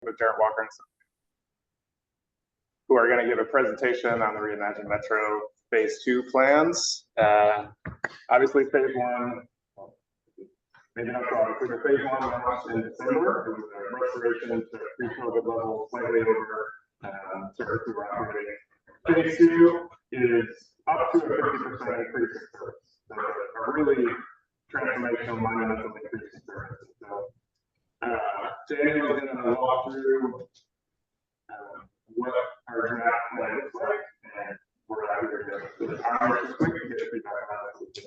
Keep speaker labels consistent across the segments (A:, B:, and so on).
A: with Jarrett Walker, who are going to give a presentation on the Reimagine Metro Phase 2 plans. Obviously, Phase 1, maybe not obviously, but Phase 1 launched in December. It was a restoration to pre-COVID levels, slightly over service we were operating. Phase 2 is up to a 50% increase in service. So a really transformational, monumental increase in service. So, Jamie was going to walk through what our draft plan looks like, and we're happy to the power just quick to get feedback on it.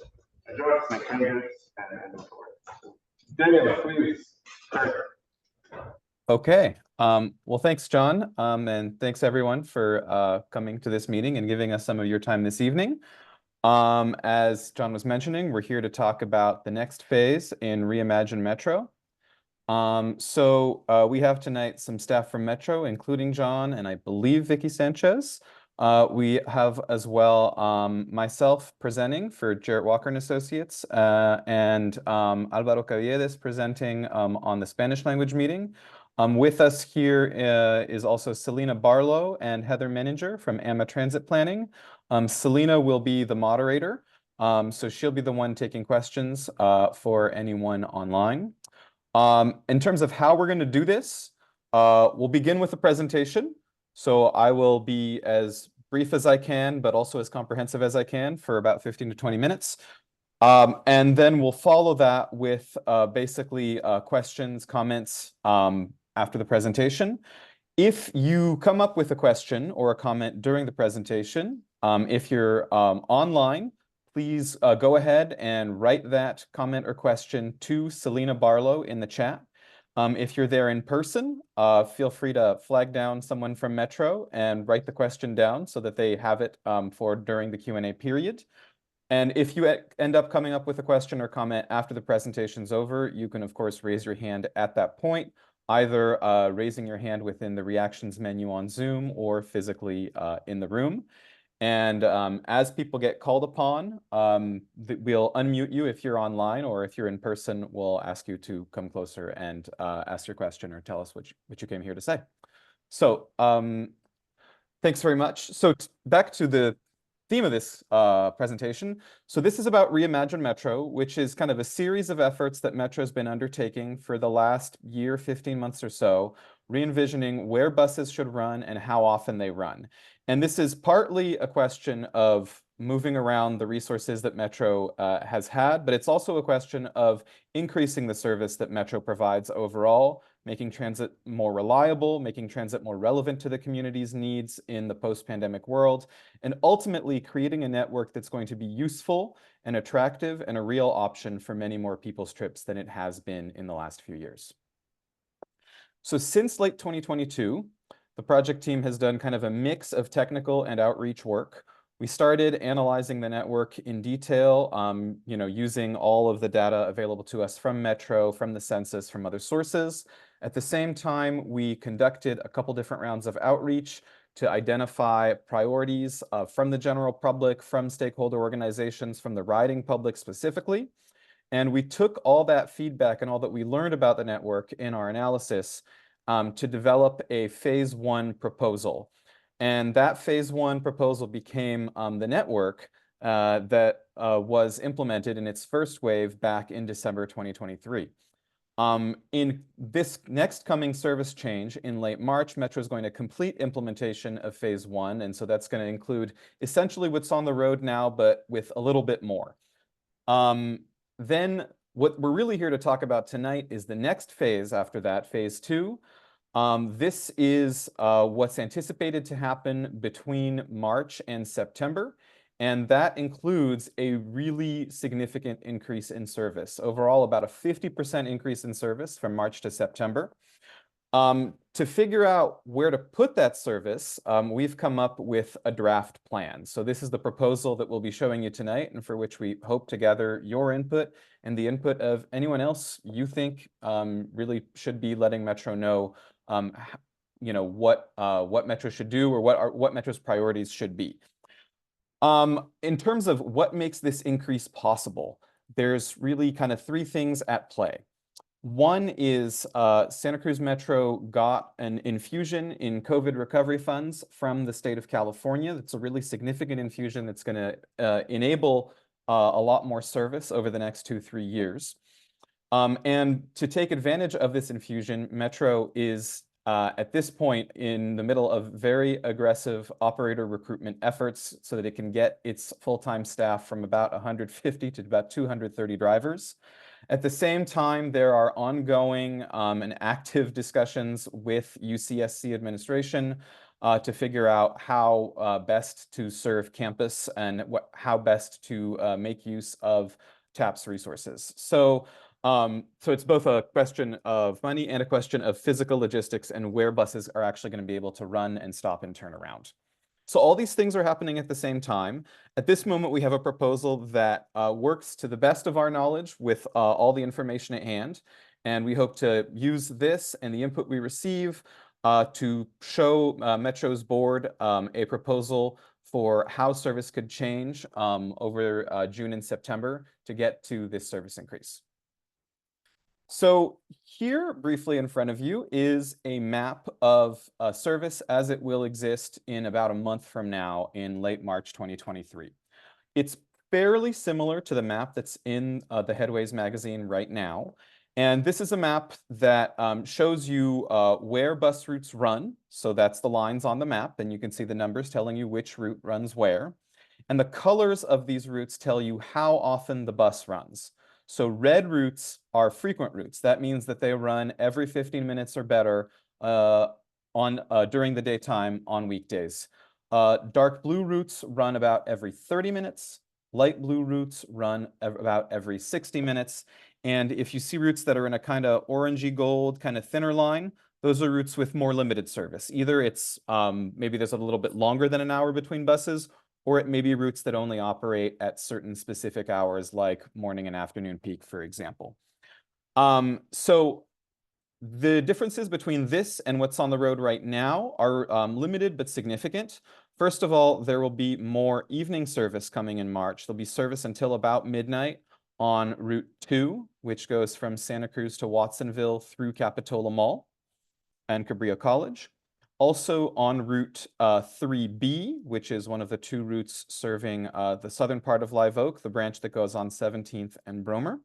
A: Adjust, make changes, and move forward. Daniel, please start.
B: Okay. Well, thanks, John, and thanks everyone for coming to this meeting and giving us some of your time this evening. As John was mentioning, we're here to talk about the next phase in Reimagine Metro. We have tonight some staff from Metro, including John and I believe Vicky Sanchez. We have as well myself presenting for Jarrett Walker and Associates, and Alvaro Caviedes presenting on the Spanish language meeting. With us here is also Selena Barlow and Heather Menninger from AMA Transit Planning. Selena will be the moderator, so she'll be the one taking questions for anyone online. In terms of how we're going to do this, we'll begin with a presentation. So I will be as brief as I can, but also as comprehensive as I can for about 15 to 20 minutes. And then we'll follow that with basically questions, comments after the presentation. If you come up with a question or a comment during the presentation, if you're online, please go ahead and write that comment or question to Selena Barlow in the chat. If you're there in person, feel free to flag down someone from Metro and write the question down so that they have it for during the Q&A period. And if you end up coming up with a question or comment after the presentation's over, you can, of course, raise your hand at that point, either raising your hand within the reactions menu on Zoom or physically in the room. And as people get called upon, we'll unmute you if you're online, or if you're in person, we'll ask you to come closer and ask your question or tell us what you came here to say. So thanks very much. So back to the theme of this presentation. So this is about Reimagine Metro, which is kind of a series of efforts that Metro has been undertaking for the last year, 15 months or so, re-envisioning where buses should run and how often they run. And this is partly a question of moving around the resources that Metro has had, but it's also a question of increasing the service that Metro provides overall, making transit more reliable, making transit more relevant to the community's needs in the post-pandemic world, and ultimately creating a network that's going to be useful and attractive and a real option for many more people's trips than it has been in the last few years. So since late 2022, the project team has done kind of a mix of technical and outreach work. We started analyzing the network in detail, using all of the data available to us from Metro, from the census, from other sources. At the same time, we conducted a couple different rounds of outreach to identify priorities from the general public, from stakeholder organizations, from the riding public specifically. And we took all that feedback and all that we learned about the network in our analysis to develop a Phase 1 proposal. And that Phase 1 proposal became the network that was implemented in its first wave back in December 2023. In this next coming service change in late March, Metro is going to complete implementation of Phase 1. And so that's going to include essentially what's on the road now, but with a little bit more. Then what we're really here to talk about tonight is the next phase after that, Phase 2. This is what's anticipated to happen between March and September, and that includes a really significant increase in service. Overall, about a 50% increase in service from March to September. To figure out where to put that service, we've come up with a draft plan. So this is the proposal that we'll be showing you tonight, and for which we hope to gather your input and the input of anyone else you think really should be letting Metro know what Metro should do, or what Metro's priorities should be. In terms of what makes this increase possible, there's really kind of three things at play. One is Santa Cruz Metro got an infusion in COVID recovery funds from the state of California. That's a really significant infusion that's going to enable a lot more service over the next 2-3 years. And to take advantage of this infusion, Metro is at this point in the middle of very aggressive operator recruitment efforts so that it can get its full-time staff from about 150 to about 230 drivers. At the same time, there are ongoing and active discussions with UCSC administration to figure out how best to serve campus and how best to make use of TAP's resources. So it's both a question of money and a question of physical logistics and where buses are actually going to be able to run and stop and turn around. So all these things are happening at the same time. At this moment, we have a proposal that works to the best of our knowledge with all the information at hand. And we hope to use this and the input we receive to show Metro's board a proposal for how service could change over June and September to get to this service increase. So here, briefly in front of you, is a map of service as it will exist in about a month from now in late March 2023. It's fairly similar to the map that's in the Headways magazine right now. And this is a map that shows you where bus routes run. So that's the lines on the map, and you can see the numbers telling you which route runs where. And the colors of these routes tell you how often the bus runs. So red routes are frequent routes. That means that they run every 15 minutes or better during the daytime on weekdays. Dark blue routes run about every 30 minutes. Light blue routes run about every 60 minutes. And if you see routes that are in a kind of orangey gold, kind of thinner line, those are routes with more limited service. Either it's maybe there's a little bit longer than an hour between buses, or it may be routes that only operate at certain specific hours, like morning and afternoon peak, for example. So the differences between this and what's on the road right now are limited but significant. First of all, there will be more evening service coming in March. There'll be service until about midnight on Route 2, which goes from Santa Cruz to Watsonville through Capitola Mall and Cabrillo College. Also on Route 3B, which is one of the two routes serving the southern part of Live Oak, the branch that goes on 17th and Bromer,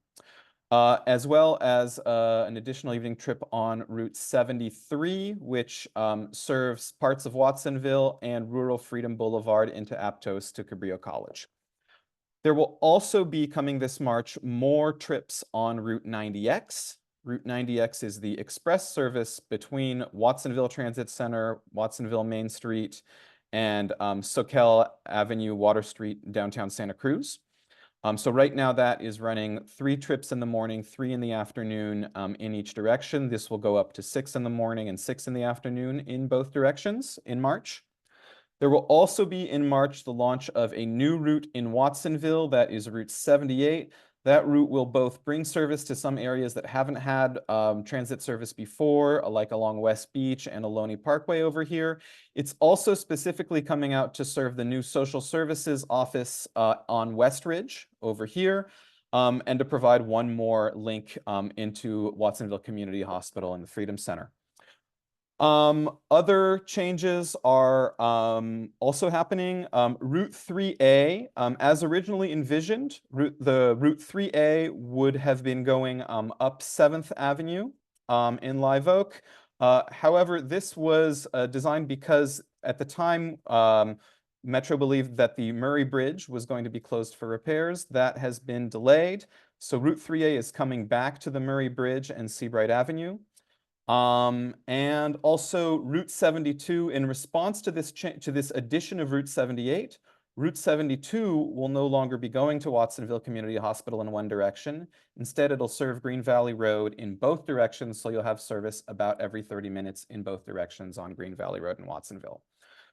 B: as well as an additional evening trip on Route 73, which serves parts of Watsonville and rural Freedom Boulevard into Aptos to Cabrillo College. There will also be, coming this March, more trips on Route 90X. Route 90X is the express service between Watsonville Transit Center, Watsonville Main Street, and Soquel Avenue, Water Street, downtown Santa Cruz. So right now that is running 3 trips in the morning, 3 in the afternoon in each direction. This will go up to 6 in the morning and 6 in the afternoon in both directions in March. There will also be in March the launch of a new route in Watsonville, that is Route 78. That route will both bring service to some areas that haven't had transit service before, like along West Beach and Ohlone Parkway over here. It's also specifically coming out to serve the new social services office on West Ridge over here, and to provide one more link into Watsonville Community Hospital and the Freedom Center. Other changes are also happening. Route 3A, as originally envisioned, Route 3A would have been going up 7th Avenue in Live Oak. However, this was designed because at the time, Metro believed that the Murray Bridge was going to be closed for repairs. That has been delayed. So Route 3A is coming back to the Murray Bridge and Seabright Avenue. And also Route 72, in response to this addition of Route 78, Route 72 will no longer be going to Watsonville Community Hospital in one direction. Instead, it'll serve Green Valley Road in both directions, so you'll have service about every 30 minutes in both directions on Green Valley Road in Watsonville.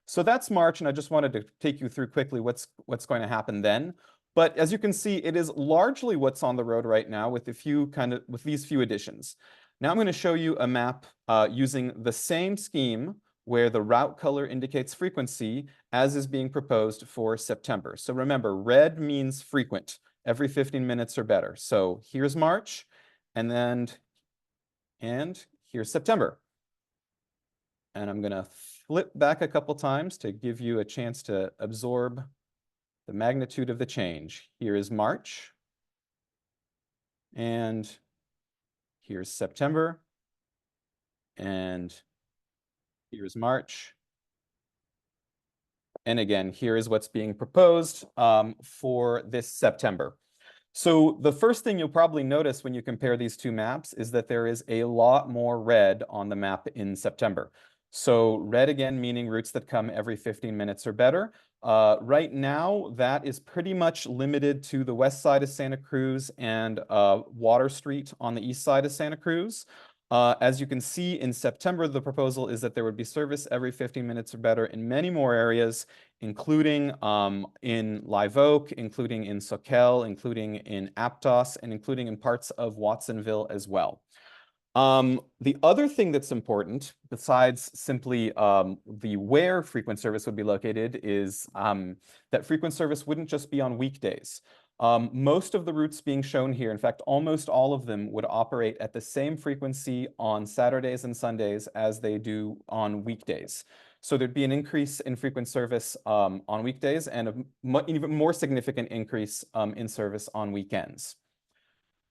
B: So that's March, and I just wanted to take you through quickly what's going to happen then. But as you can see, it is largely what's on the road right now with these few additions. Now I'm going to show you a map using the same scheme where the route color indicates frequency as is being proposed for September. So remember, red means frequent, every 15 minutes or better. So here's March, and then And here's September. And I'm going to flip back a couple times to give you a chance to absorb the magnitude of the change. Here is March. And here's September. And here's March. And again, here is what's being proposed for this September. So the first thing you'll probably notice when you compare these two maps is that there is a lot more red on the map in September. So red again, meaning routes that come every 15 minutes or better. Right now, that is pretty much limited to the west side of Santa Cruz and Water Street on the east side of Santa Cruz. As you can see, in September, the proposal is that there would be service every 15 minutes or better in many more areas, including in Live Oak, including in Soquel, including in Aptos, and including in parts of Watsonville as well. The other thing that's important, besides simply the where frequent service would be located, is that frequent service wouldn't just be on weekdays. Most of the routes being shown here, in fact, almost all of them would operate at the same frequency on Saturdays and Sundays as they do on weekdays. So there'd be an increase in frequent service on weekdays and an even more significant increase in service on weekends.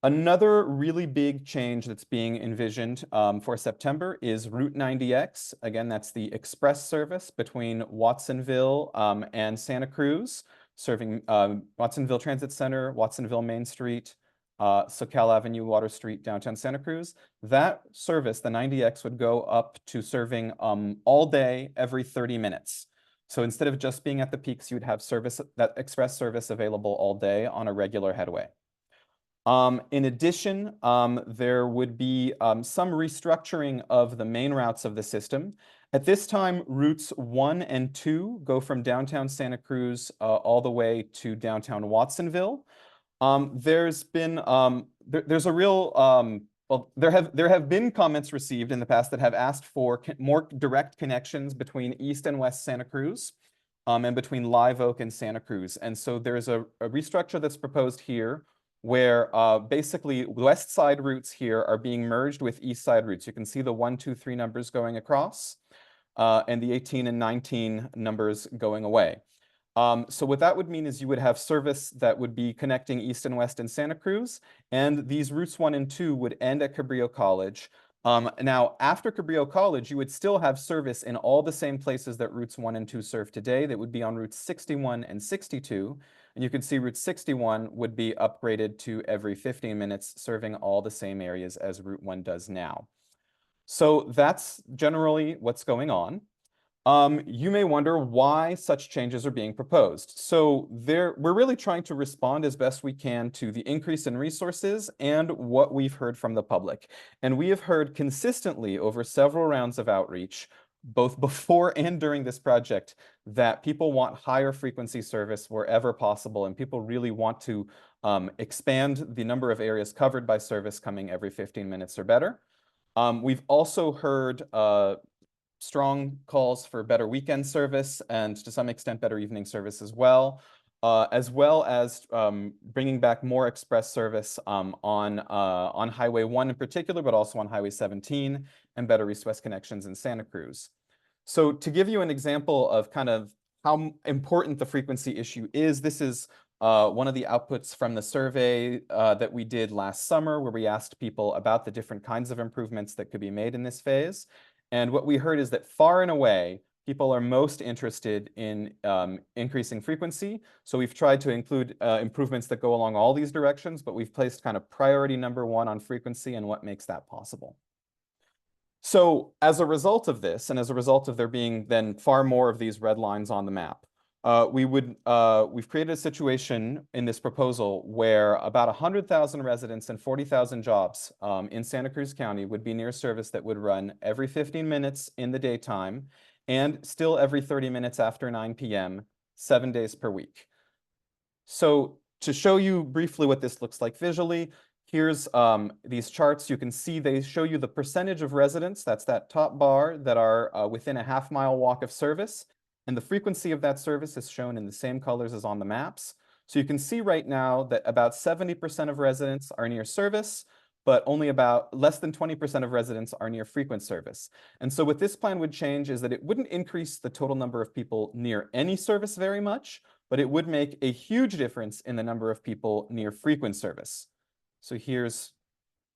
B: Another really big change that's being envisioned for September is Route 90X. Again, that's the express service between Watsonville and Santa Cruz, serving Watsonville Transit Center, Watsonville Main Street, Soquel Avenue, Water Street, downtown Santa Cruz. That service, the 90X, would go up to serving all day, every 30 minutes. So instead of just being at the peaks, you'd have service, that express service available all day on a regular headway. In addition, there would be some restructuring of the main routes of the system. At this time, routes 1 and 2 go from downtown Santa Cruz all the way to downtown Watsonville. There's been there's a real well, there have been comments received in the past that have asked for more direct connections between East and West Santa Cruz and between Live Oak and Santa Cruz. And so there's a restructure that's proposed here where basically west side routes here are being merged with east side routes. You can see the 1, 2, 3 numbers going across and the 18 and 19 numbers going away. So what that would mean is you would have service that would be connecting East and West in Santa Cruz, and these routes 1 and 2 would end at Cabrillo College. Now, after Cabrillo College, you would still have service in all the same places that routes 1 and 2 serve today. That would be on routes 61 and 62. And you can see route 61 would be upgraded to every 15 minutes, serving all the same areas as route 1 does now. So that's generally what's going on. You may wonder why such changes are being proposed. So we're really trying to respond as best we can to the increase in resources and what we've heard from the public. And we have heard consistently over several rounds of outreach, both before and during this project, that people want higher frequency service wherever possible, and people really want to expand the number of areas covered by service coming every 15 minutes or better. We've also heard strong calls for better weekend service and to some extent better evening service as well as bringing back more express service on Highway 1 in particular, but also on Highway 17 and better east-west connections in Santa Cruz. So to give you an example of kind of how important the frequency issue is, this is one of the outputs from the survey that we did last summer, where we asked people about the different kinds of improvements that could be made in this phase. And what we heard is that far and away, people are most interested in increasing frequency. So we've tried to include improvements that go along all these directions, but we've placed kind of priority number 1 on frequency and what makes that possible. So as a result of this, and as a result of there being then far more of these red lines on the map, we've created a situation in this proposal where about 100,000 residents and 40,000 jobs in Santa Cruz County would be near service that would run every 15 minutes in the daytime and still every 30 minutes after 9 p.m., 7 days per week. So to show you briefly what this looks like visually, here's these charts. You can see they show you the percentage of residents, that's that top bar, that are within a half-mile walk of service. And the frequency of that service is shown in the same colors as on the maps. So you can see right now that about 70% of residents are near service, but only about less than 20% of residents are near frequent service. And so what this plan would change is that it wouldn't increase the total number of people near any service very much, but it would make a huge difference in the number of people near frequent service. So here's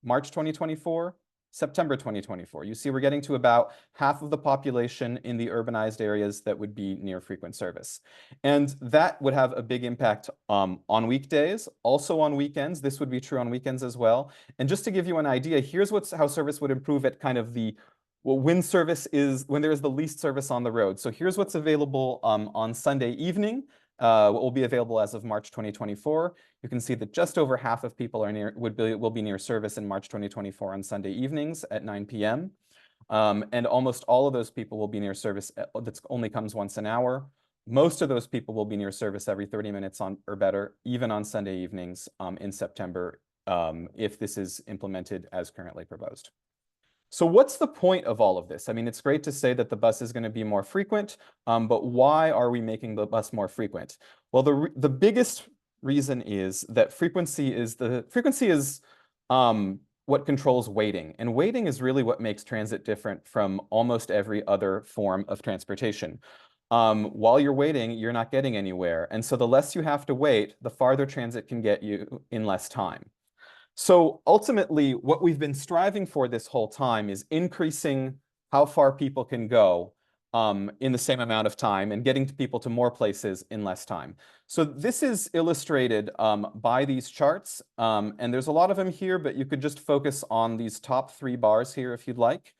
B: March 2024, September 2024. You see we're getting to about half of the population in the urbanized areas that would be near frequent service. And that would have a big impact on weekdays, also on weekends. This would be true on weekends as well. And just to give you an idea, here's how service would improve at kind of when there is the least service on the road. So here's what's available on Sunday evening. What will be available as of March 2024. You can see that just over half of people will be near service in March 2024 on Sunday evenings at 9 p.m. And almost all of those people will be near service that only comes once an hour. Most of those people will be near service every 30 minutes or better, even on Sunday evenings in September, if this is implemented as currently proposed. So what's the point of all of this? I mean, it's great to say that the bus is going to be more frequent, but why are we making the bus more frequent? Well, the biggest reason is that frequency is what controls weighting, and weighting is really what makes transit different from almost every other form of transportation. While you're waiting, you're not getting anywhere, and so the less you have to wait, the farther transit can get you in less time. So ultimately, what we've been striving for this whole time is increasing how far people can go in the same amount of time and getting people to more places in less time. So this is illustrated by these charts, and there's a lot of them here, but you could just focus on these top 3 bars here if you'd like.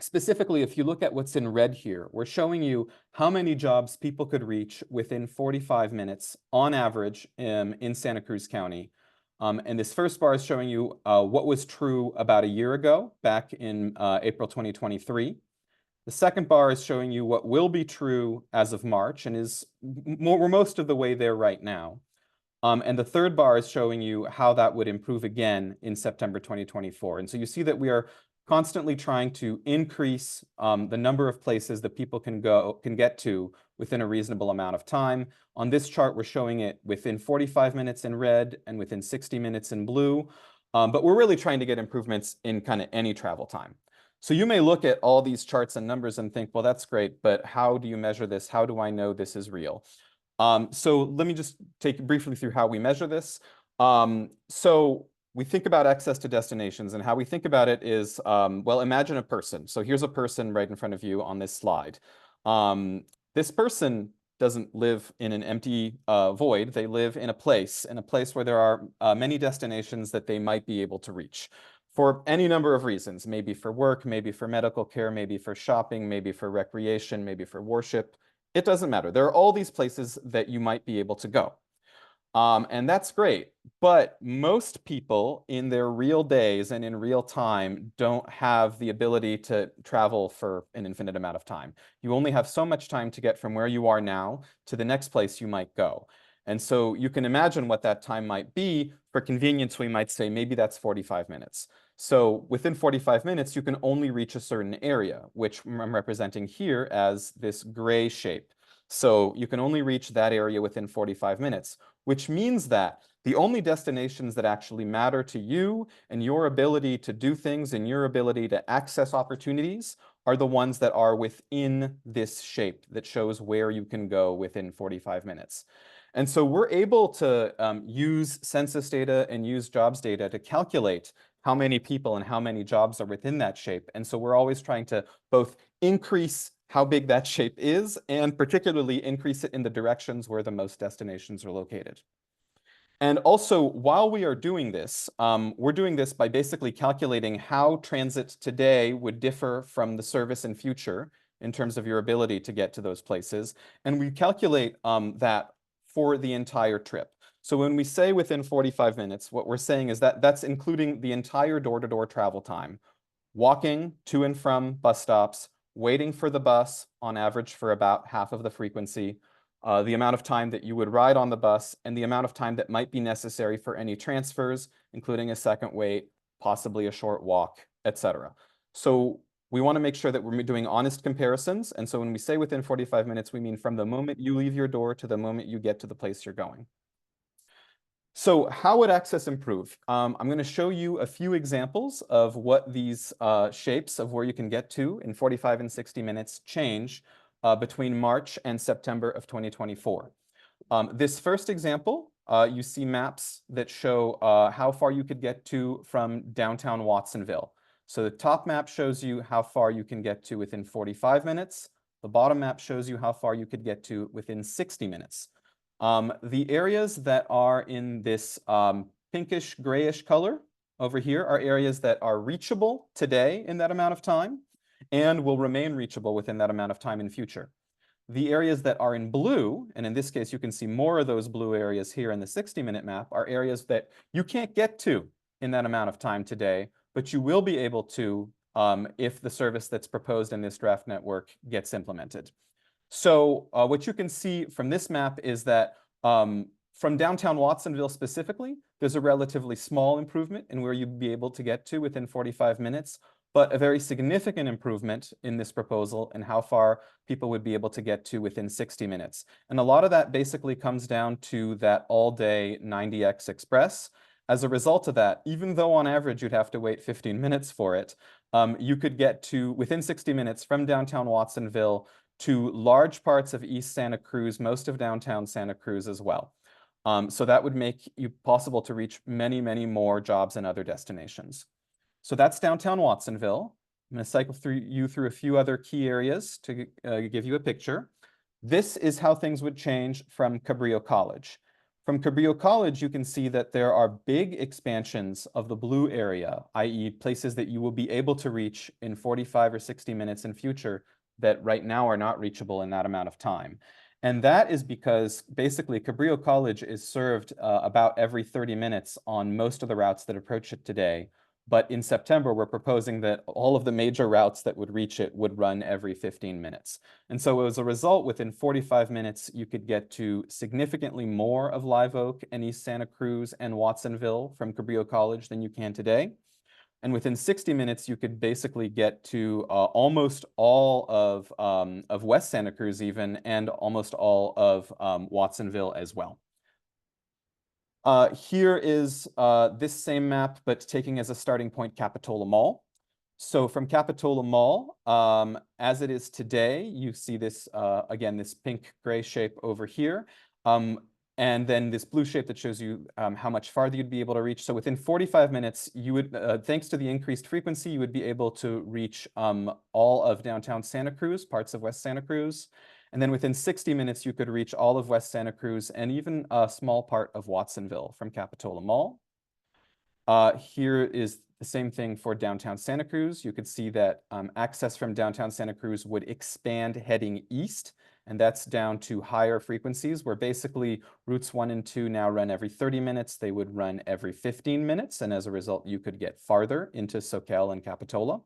B: Specifically, if you look at what's in red here, we're showing you how many jobs people could reach within 45 minutes on average in Santa Cruz County. And this first bar is showing you what was true about a year ago, back in April 2023. The second bar is showing you what will be true as of March and we're most of the way there right now. And the third bar is showing you how that would improve again in September 2024. And so you see that we are constantly trying to increase the number of places that people can get to within a reasonable amount of time. On this chart, we're showing it within 45 minutes in red and within 60 minutes in blue. But we're really trying to get improvements in kind of any travel time. So you may look at all these charts and numbers and think, well, that's great, but how do you measure this? How do I know this is real? So let me just take you briefly through how we measure this. So we think about access to destinations, and how we think about it is, well, imagine a person. So here's a person right in front of you on this slide. This person doesn't live in an empty void. They live in a place where there are many destinations that they might be able to reach for any number of reasons, maybe for work, maybe for medical care, maybe for shopping, maybe for recreation, maybe for worship. It doesn't matter. There are all these places that you might be able to go. And that's great, but most people in their real days and in real time don't have the ability to travel for an infinite amount of time. You only have so much time to get from where you are now to the next place you might go. And so you can imagine what that time might be. For convenience, we might say maybe that's 45 minutes. So within 45 minutes, you can only reach a certain area, which I'm representing here as this gray shape. So you can only reach that area within 45 minutes, which means that the only destinations that actually matter to you and your ability to do things and your ability to access opportunities are the ones that are within this shape that shows where you can go within 45 minutes. And so we're able to use census data and use jobs data to calculate how many people and how many jobs are within that shape. And so we're always trying to both increase how big that shape is and particularly increase it in the directions where the most destinations are located. And also, while we are doing this, we're doing this by basically calculating how transit today would differ from the service in future in terms of your ability to get to those places. And we calculate that for the entire trip. So when we say within 45 minutes, what we're saying is that that's including the entire door-to-door travel time, walking to and from bus stops, waiting for the bus on average for about half of the frequency, the amount of time that you would ride on the bus, and the amount of time that might be necessary for any transfers, including a second wait, possibly a short walk, etc. So we want to make sure that we're doing honest comparisons. And so when we say within 45 minutes, we mean from the moment you leave your door to the moment you get to the place you're going. So how would access improve? I'm going to show you a few examples of what these shapes of where you can get to in 45 and 60 minutes change between March and September of 2024. This first example, you see maps that show how far you could get to from downtown Watsonville. So the top map shows you how far you can get to within 45 minutes. The bottom map shows you how far you could get to within 60 minutes. The areas that are in this pinkish grayish color over here are areas that are reachable today in that amount of time and will remain reachable within that amount of time in future. The areas that are in blue, and in this case you can see more of those blue areas here in the 60-minute map, are areas that you can't get to in that amount of time today, but you will be able to if the service that's proposed in this draft network gets implemented. So what you can see from this map is that from downtown Watsonville specifically, there's a relatively small improvement in where you'd be able to get to within 45 minutes, but a very significant improvement in this proposal and how far people would be able to get to within 60 minutes. And a lot of that basically comes down to that all-day 90X Express. As a result of that, even though on average you'd have to wait 15 minutes for it, you could get to within 60 minutes from downtown Watsonville to large parts of East Santa Cruz, most of downtown Santa Cruz as well. So that would make you possible to reach many, many more jobs and other destinations. So that's downtown Watsonville. I'm going to cycle you through a few other key areas to give you a picture. This is how things would change from Cabrillo College. From Cabrillo College, you can see that there are big expansions of the blue area, i.e. places that you will be able to reach in 45 or 60 minutes in future that right now are not reachable in that amount of time. And that is because basically Cabrillo College is served about every 30 minutes on most of the routes that approach it today. But in September, we're proposing that all of the major routes that would reach it would run every 15 minutes. And so as a result, within 45 minutes, you could get to significantly more of Live Oak and East Santa Cruz and Watsonville from Cabrillo College than you can today. And within 60 minutes, you could basically get to almost all of West Santa Cruz even, and almost all of Watsonville as well. Here is this same map, but taking as a starting point Capitola Mall. So from Capitola Mall, as it is today, you see this, again, this pink gray shape over here. And then this blue shape that shows you how much farther you'd be able to reach. So within 45 minutes, you would, thanks to the increased frequency, you would be able to reach all of downtown Santa Cruz, parts of West Santa Cruz. And then within 60 minutes, you could reach all of West Santa Cruz and even a small part of Watsonville from Capitola Mall. Here is the same thing for downtown Santa Cruz. You could see that access from downtown Santa Cruz would expand heading east, and that's down to higher frequencies where basically routes 1 and 2 now run every 30 minutes. They would run every 15 minutes, and as a result, you could get farther into Soquel and Capitola.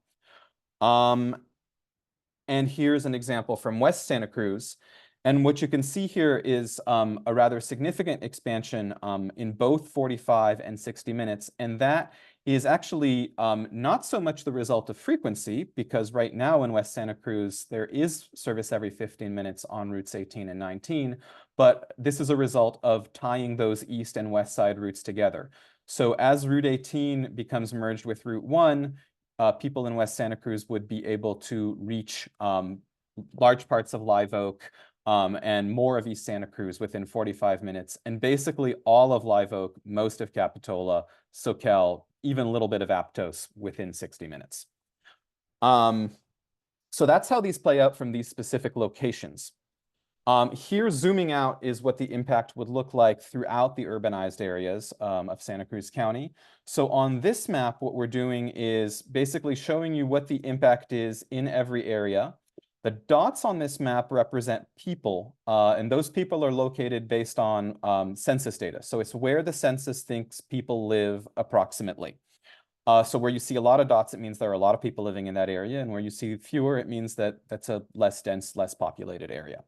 B: And here's an example from West Santa Cruz. And what you can see here is a rather significant expansion in both 45 and 60 minutes. And that is actually not so much the result of frequency, because right now in West Santa Cruz, there is service every 15 minutes on routes 18 and 19. But this is a result of tying those east and west side routes together. So as Route 18 becomes merged with Route 1, people in West Santa Cruz would be able to reach large parts of Live Oak and more of East Santa Cruz within 45 minutes. And basically all of Live Oak, most of Capitola, Soquel, even a little bit of Aptos within 60 minutes. So that's how these play out from these specific locations. Here, zooming out, is what the impact would look like throughout the urbanized areas of Santa Cruz County. So on this map, what we're doing is basically showing you what the impact is in every area. The dots on this map represent people, and those people are located based on census data. So it's where the census thinks people live approximately. So where you see a lot of dots, it means there are a lot of people living in that area. And where you see fewer, it means that that's a less dense, less populated area.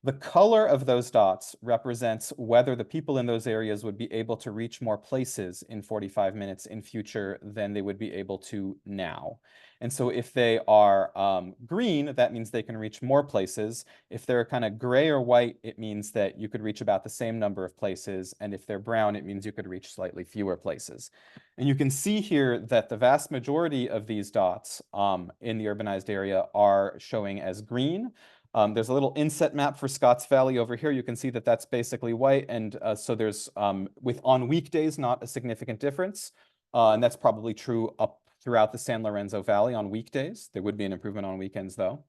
B: The color of those dots represents whether the people in those areas would be able to reach more places in 45 minutes in future than they would be able to now. And so if they are green, that means they can reach more places. If they're kind of gray or white, it means that you could reach about the same number of places. And if they're brown, it means you could reach slightly fewer places. And you can see here that the vast majority of these dots in the urbanized area are showing as green. There's a little inset map for Scotts Valley over here. You can see that that's basically white. And so there's, on weekdays, not a significant difference. And that's probably true up throughout the San Lorenzo Valley on weekdays. There would be an improvement on weekends, though.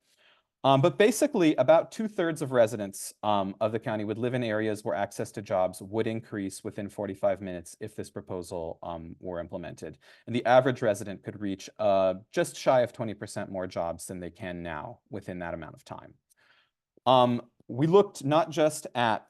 B: But basically, about 2/3 of residents of the county would live in areas where access to jobs would increase within 45 minutes if this proposal were implemented. And the average resident could reach just shy of 20% more jobs than they can now within that amount of time. We looked not just at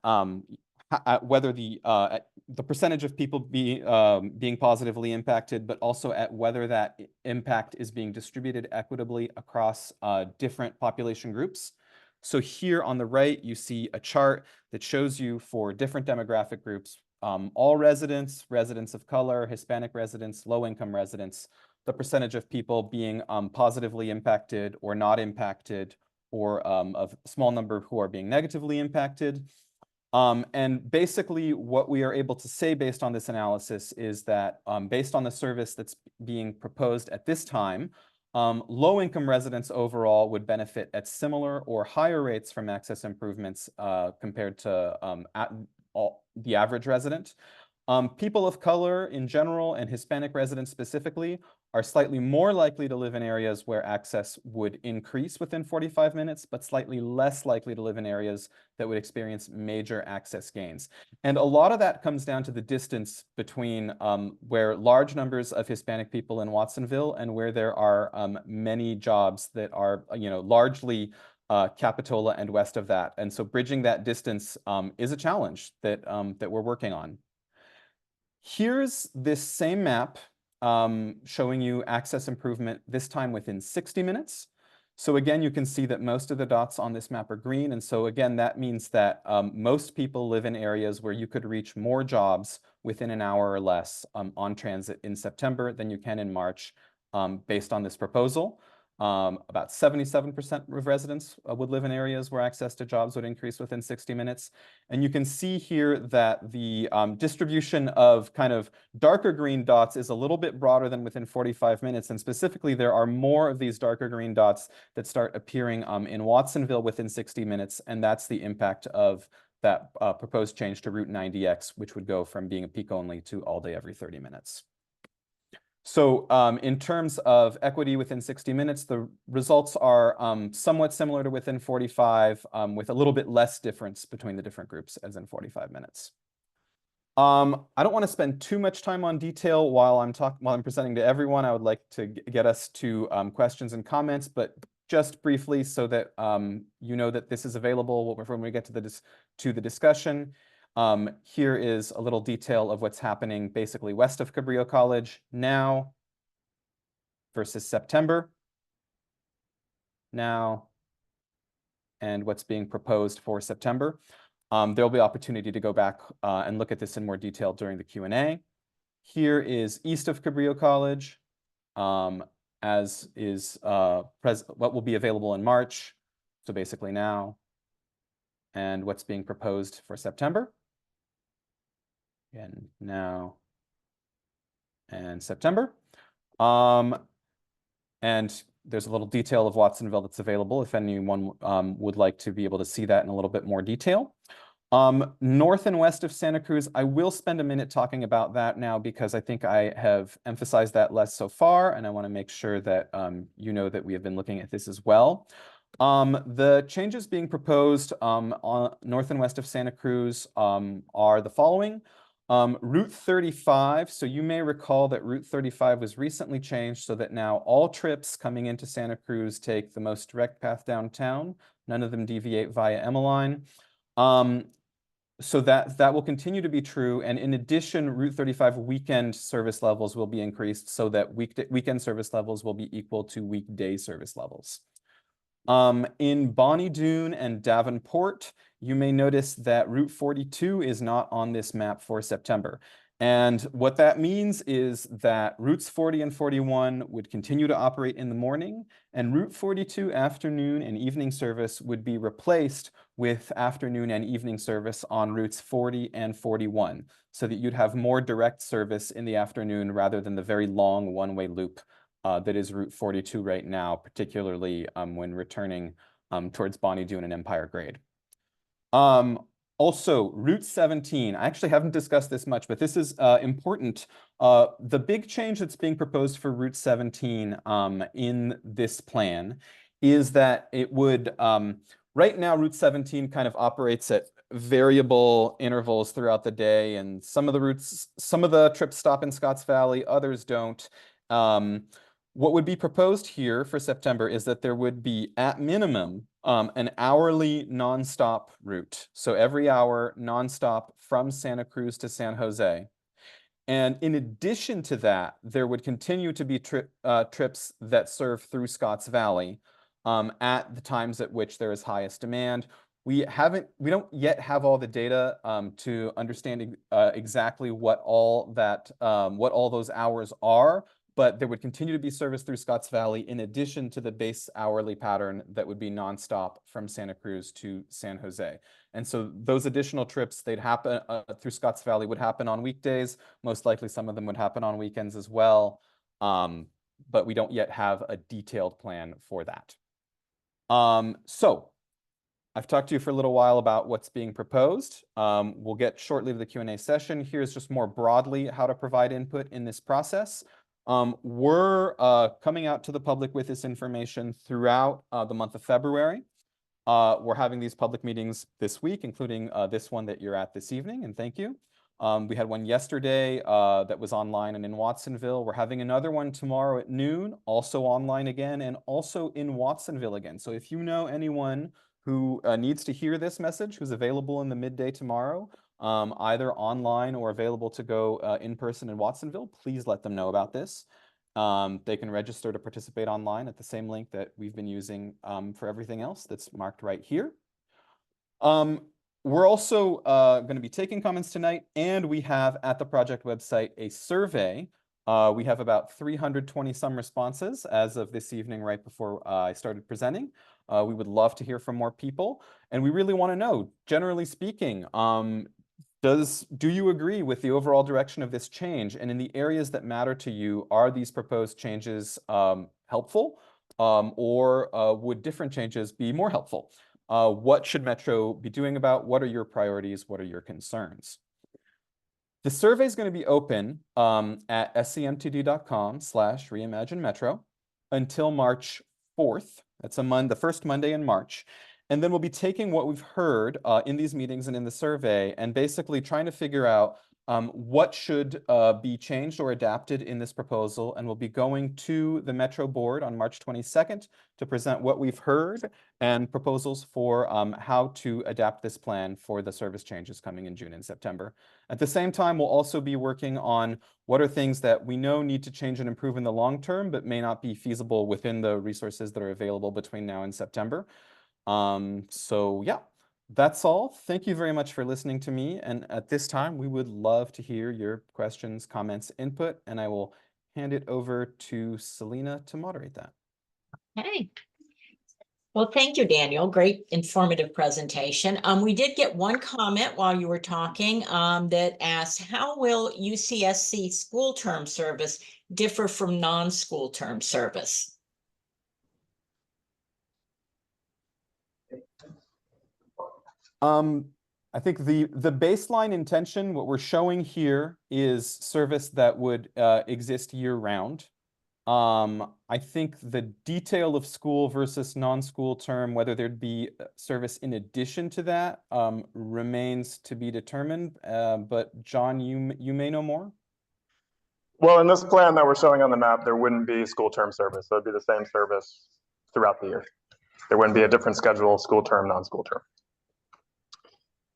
B: whether the percentage of people being positively impacted, but also at whether that impact is being distributed equitably across different population groups. So here on the right, you see a chart that shows you for different demographic groups, all residents, residents of color, Hispanic residents, low-income residents, the percentage of people being positively impacted or not impacted, or a small number who are being negatively impacted. And basically what we are able to say based on this analysis is that based on the service that's being proposed at this time, low-income residents overall would benefit at similar or higher rates from access improvements compared to the average resident. People of color in general and Hispanic residents specifically are slightly more likely to live in areas where access would increase within 45 minutes, but slightly less likely to live in areas that would experience major access gains. And a lot of that comes down to the distance between where large numbers of Hispanic people in Watsonville and where there are many jobs that are, largely Capitola and west of that. And so bridging that distance is a challenge that we're working on. Here's this same map showing you access improvement, this time within 60 minutes. So again, you can see that most of the dots on this map are green. And so again, that means that most people live in areas where you could reach more jobs within an hour or less on transit in September than you can in March based on this proposal. About 77% of residents would live in areas where access to jobs would increase within 60 minutes. And you can see here that the distribution of kind of darker green dots is a little bit broader than within 45 minutes. And specifically, there are more of these darker green dots that start appearing in Watsonville within 60 minutes. And that's the impact of that proposed change to Route 90X, which would go from being a peak only to all day every 30 minutes. So in terms of equity within 60 minutes, the results are somewhat similar to within 45, with a little bit less difference between the different groups as in 45 minutes. I don't want to spend too much time on detail while I'm presenting to everyone. I would like to get us to questions and comments, but just briefly so that you know that this is available when we get to the discussion. Here is a little detail of what's happening basically west of Cabrillo College now versus September now, and what's being proposed for September. There'll be opportunity to go back and look at this in more detail during the Q&A. Here is east of Cabrillo College, as is what will be available in March, so basically now, and what's being proposed for September. Again, now and September. And there's a little detail of Watsonville that's available if anyone would like to be able to see that in a little bit more detail. North and west of Santa Cruz, I will spend a minute talking about that now because I think I have emphasized that less so far, and I want to make sure that you know that we have been looking at this as well. The changes being proposed on north and west of Santa Cruz are the following. Route 35, so you may recall that Route 35 was recently changed so that now all trips coming into Santa Cruz take the most direct path downtown. None of them deviate via Emmeline. So that will continue to be true. And in addition, Route 35 weekend service levels will be increased so that weekend service levels will be equal to weekday service levels. In Bonnie Doon and Davenport, you may notice that Route 42 is not on this map for September. And what that means is that routes 40 and 41 would continue to operate in the morning, and Route 42 afternoon and evening service would be replaced with afternoon and evening service on routes 40 and 41, so that you'd have more direct service in the afternoon rather than the very long one-way loop that is Route 42 right now, particularly when returning towards Bonnie Doon and Empire Grade. Also, Route 17, I actually haven't discussed this much, but this is important. The big change that's being proposed for Route 17 in this plan is that it would, right now, Route 17 kind of operates at variable intervals throughout the day, and some of the trips stop in Scotts Valley, others don't. What would be proposed here for September is that there would be, at minimum, an hourly nonstop route. So every hour, nonstop from Santa Cruz to San Jose. And in addition to that, there would continue to be trips that serve through Scotts Valley at the times at which there is highest demand. We don't yet have all the data to understand exactly what all those hours are, but there would continue to be service through Scotts Valley in addition to the base hourly pattern that would be nonstop from Santa Cruz to San Jose. And so those additional trips, they'd happen through Scotts Valley would happen on weekdays. Most likely some of them would happen on weekends as well. But we don't yet have a detailed plan for that. So I've talked to you for a little while about what's being proposed. We'll get shortly to the Q&A session. Here's just more broadly how to provide input in this process. We're coming out to the public with this information throughout the month of February. We're having these public meetings this week, including this one that you're at this evening, and thank you. We had one yesterday that was online and in Watsonville. We're having another one tomorrow at noon, also online again, and also in Watsonville again. So if you know anyone who needs to hear this message, who's available in the midday tomorrow, either online or available to go in person in Watsonville, please let them know about this. They can register to participate online at the same link that we've been using for everything else that's marked right here. We're also going to be taking comments tonight, and we have at the project website a survey. We have about 320 some responses as of this evening, right before I started presenting. We would love to hear from more people, and we really want to know, generally speaking, do you agree with the overall direction of this change? And in the areas that matter to you, are these proposed changes helpful, or would different changes be more helpful? What should Metro be doing about? What are your priorities? What are your concerns? The survey is going to be open at scmtd.com/Reimagine METRO until March 4th. That's the first Monday in March. And then we'll be taking what we've heard in these meetings and in the survey and basically trying to figure out what should be changed or adapted in this proposal. And we'll be going to the Metro board on March 22nd to present what we've heard and proposals for how to adapt this plan for the service changes coming in June and September. At the same time, we'll also be working on what are things that we know need to change and improve in the long term, but may not be feasible within the resources that are available between now and September. So yeah, that's all. Thank you very much for listening to me. And at this time, we would love to hear your questions, comments, input, and I will hand it over to Selena to moderate that.
C: Okay. Well, thank you, Daniel. Great informative presentation. We did get one comment while you were talking that asked, how will UCSC school term service differ from non-school term service?
B: I think the baseline intention, what we're showing here is service that would exist year-round. I think the detail of school versus non-school term, whether there'd be service in addition to that, remains to be determined. But John, you may know more.
A: Well, in this plan that we're showing on the map, there wouldn't be school term service. So it'd be the same service throughout the year. There wouldn't be a different schedule, school term, non-school term.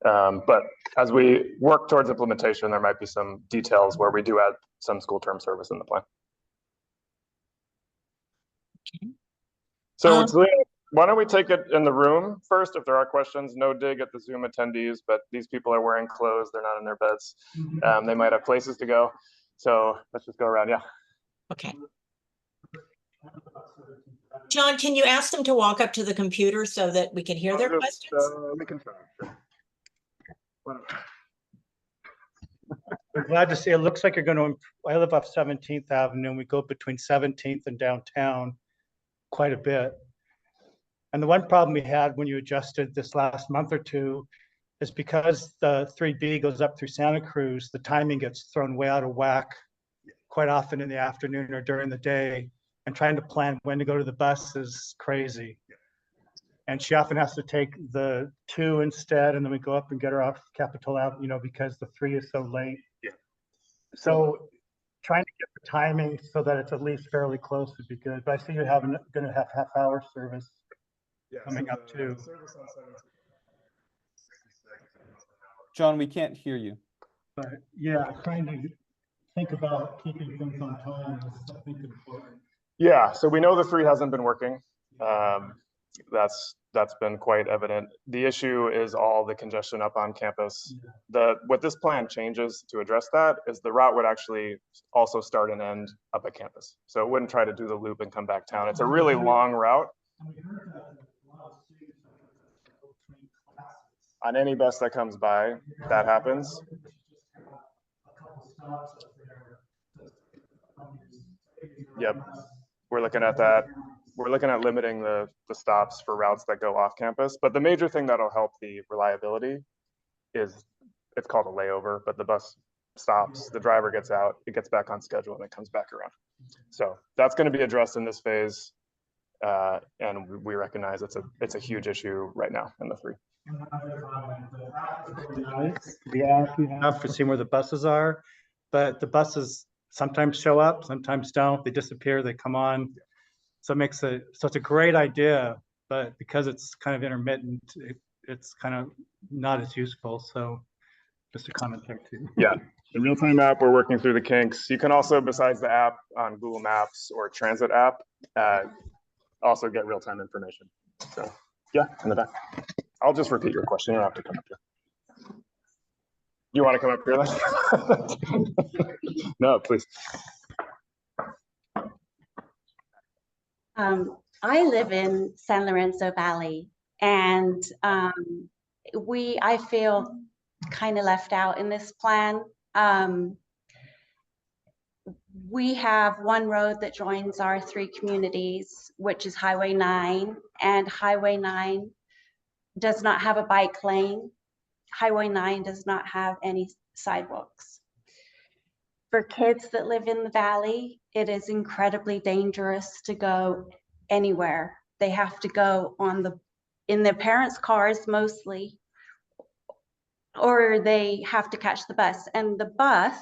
A: But as we work towards implementation, there might be some details where we do add some school term service in the plan.
C: Okay.
A: So Selena, Why don't we take it in the room first if there are questions? No dig at the Zoom attendees, but these people are wearing clothes. They're not in their beds. They might have places to go. So let's just go around. Yeah.
C: Okay. John, can you ask them to walk up to the computer so that we can hear their questions?
A: We can try. Sure.
D: I'm glad to see, it looks like you're going to, I live off 17th Avenue and we go between 17th and downtown quite a bit. And the one problem we had when you adjusted this last month or two is because the 3B goes up through Santa Cruz, the timing gets thrown way out of whack quite often in the afternoon or during the day, and trying to plan when to go to the bus is crazy. And she often has to take the 2 instead, and then we go up and get her off Capitol Ave, because the 3 is so late.
A: Yeah.
D: So trying to get the timing so that it's at least fairly close would be good. But I see you're going to have half-hour service coming up too.
B: John, we can't hear you.
D: But yeah, trying to think about keeping things on time is, I think, important.
A: Yeah, so we know the 3 hasn't been working. That's been quite evident. The issue is all the congestion up on campus. What this plan changes to address that is the route would actually also start and end up at campus. So it wouldn't try to do the loop and come back down. It's a really long route. On any bus that comes by, that happens. Yep, we're looking at that. We're looking at limiting the stops for routes that go off campus. But the major thing that'll help the reliability is, it's called a layover, but the bus stops, the driver gets out, it gets back on schedule, and it comes back around. So that's going to be addressed in this phase. And we recognize it's a huge issue right now in the 3.
D: The app you have for seeing where the buses are, but the buses sometimes show up, sometimes don't. They disappear, they come on. So it's a great idea, but because it's kind of intermittent, it's kind of not as useful. So just a comment there too.
A: Yeah, the real-time app, we're working through the kinks. You can also, besides the app on Google Maps or Transit app, also get real-time information. So yeah, in the back. I'll just repeat your question. You don't have to come up here. You want to come up here then? No, please.
E: I live in San Lorenzo Valley, and I feel kind of left out in this plan. We have one road that joins our 3 communities, which is Highway 9, and Highway 9 does not have a bike lane. Highway 9 does not have any sidewalks. For kids that live in the valley, it is incredibly dangerous to go anywhere. They have to go in their parents' cars mostly, or they have to catch the bus. And the bus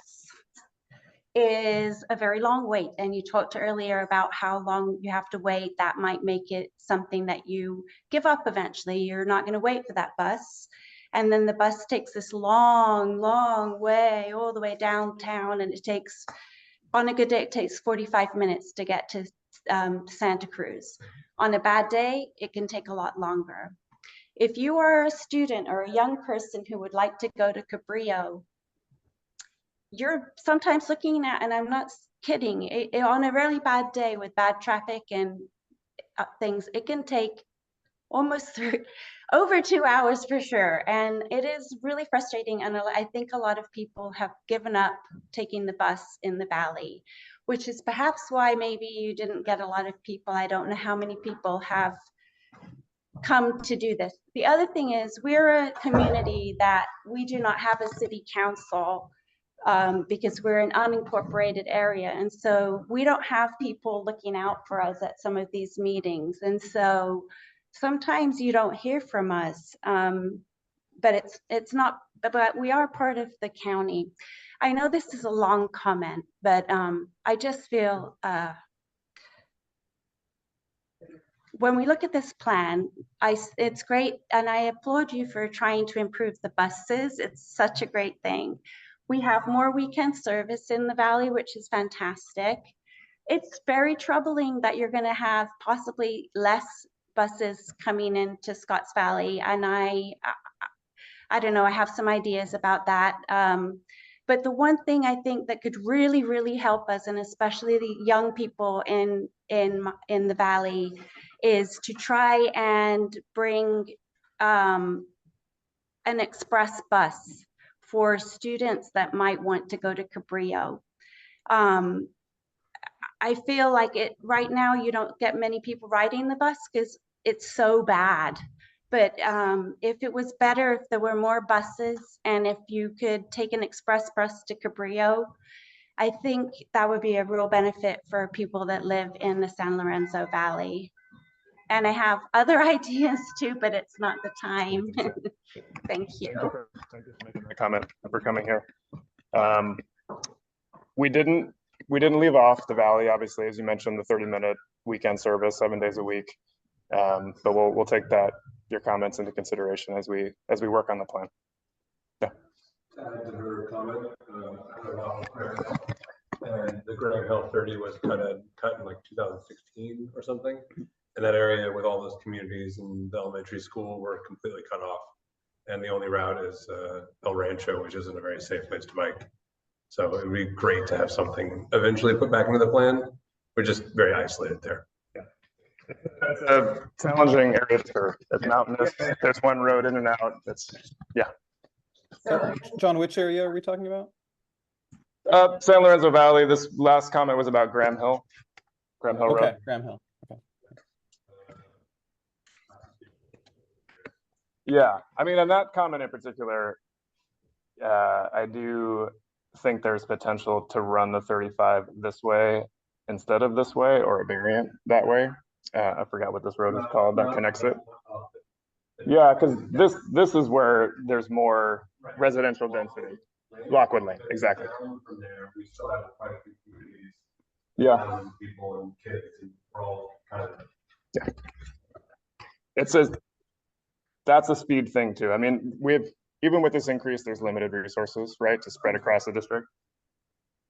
E: is a very long wait. And you talked earlier about how long you have to wait. That might make it something that you give up eventually. You're not going to wait for that bus. And then the bus takes this long, long way all the way downtown. And it takes, on a good day, it takes 45 minutes to get to Santa Cruz. On a bad day, it can take a lot longer. If you are a student or a young person who would like to go to Cabrillo, you're sometimes looking at, and I'm not kidding, on a really bad day with bad traffic and things, it can take almost over 2 hours for sure. And it is really frustrating. And I think a lot of people have given up taking the bus in the valley, which is perhaps why maybe you didn't get a lot of people. I don't know how many people have come to do this. The other thing is, we're a community that we do not have a city council because we're an unincorporated area. And so we don't have people looking out for us at some of these meetings. And so sometimes you don't hear from us, but it's not, but we are part of the county. I know this is a long comment, but I just feel when we look at this plan, it's great. And I applaud you for trying to improve the buses. It's such a great thing. We have more weekend service in the valley, which is fantastic. It's very troubling that you're going to have possibly less buses coming into Scotts Valley, and I don't know, I have some ideas about that. But the one thing I think that could really, really help us, and especially the young people in the valley, is to try and bring an express bus for students that might want to go to Cabrillo. I feel like right now you don't get many people riding the bus because it's so bad. But if it was better, if there were more buses, and if you could take an express bus to Cabrillo, I think that would be a real benefit for people that live in the San Lorenzo Valley. And I have other ideas too, but it's not the time. Thank you.
A: I'm just making a comment for coming here. We didn't leave off the valley, obviously, as you mentioned, the 30-minute weekend service, 7 days a week. But we'll take your comments into consideration as we work on the plan. Yeah.
F: To her comment, and the Graham Health 30 was cut in like 2016 or something. And that area with all those communities and the elementary school were completely cut off. And the only route is El Rancho, which isn't a very safe place to bike. So it would be great to have something eventually put back into the plan. We're just very isolated there.
A: It's a challenging area to serve. It's mountainous. There's one road in and out.
B: John, which area are we talking about?
A: San Lorenzo Valley. This last comment was about Graham Hill
B: Okay,
A: Road.
B: Graham Hill. Okay.
A: Yeah, I mean, on that comment in particular, I do think there's potential to run the 35 this way instead of this way, or a variant that way. I forgot what this road is called that connects it. Yeah, because this is where there's more residential density. Lockwood Lane, exactly.
F: From there, we still have quite a few communities.
A: Yeah.
F: People and kids, and we're all kind of.
A: Yeah. That's a speed thing too. I mean, even with this increase, there's limited resources, right, to spread across the district.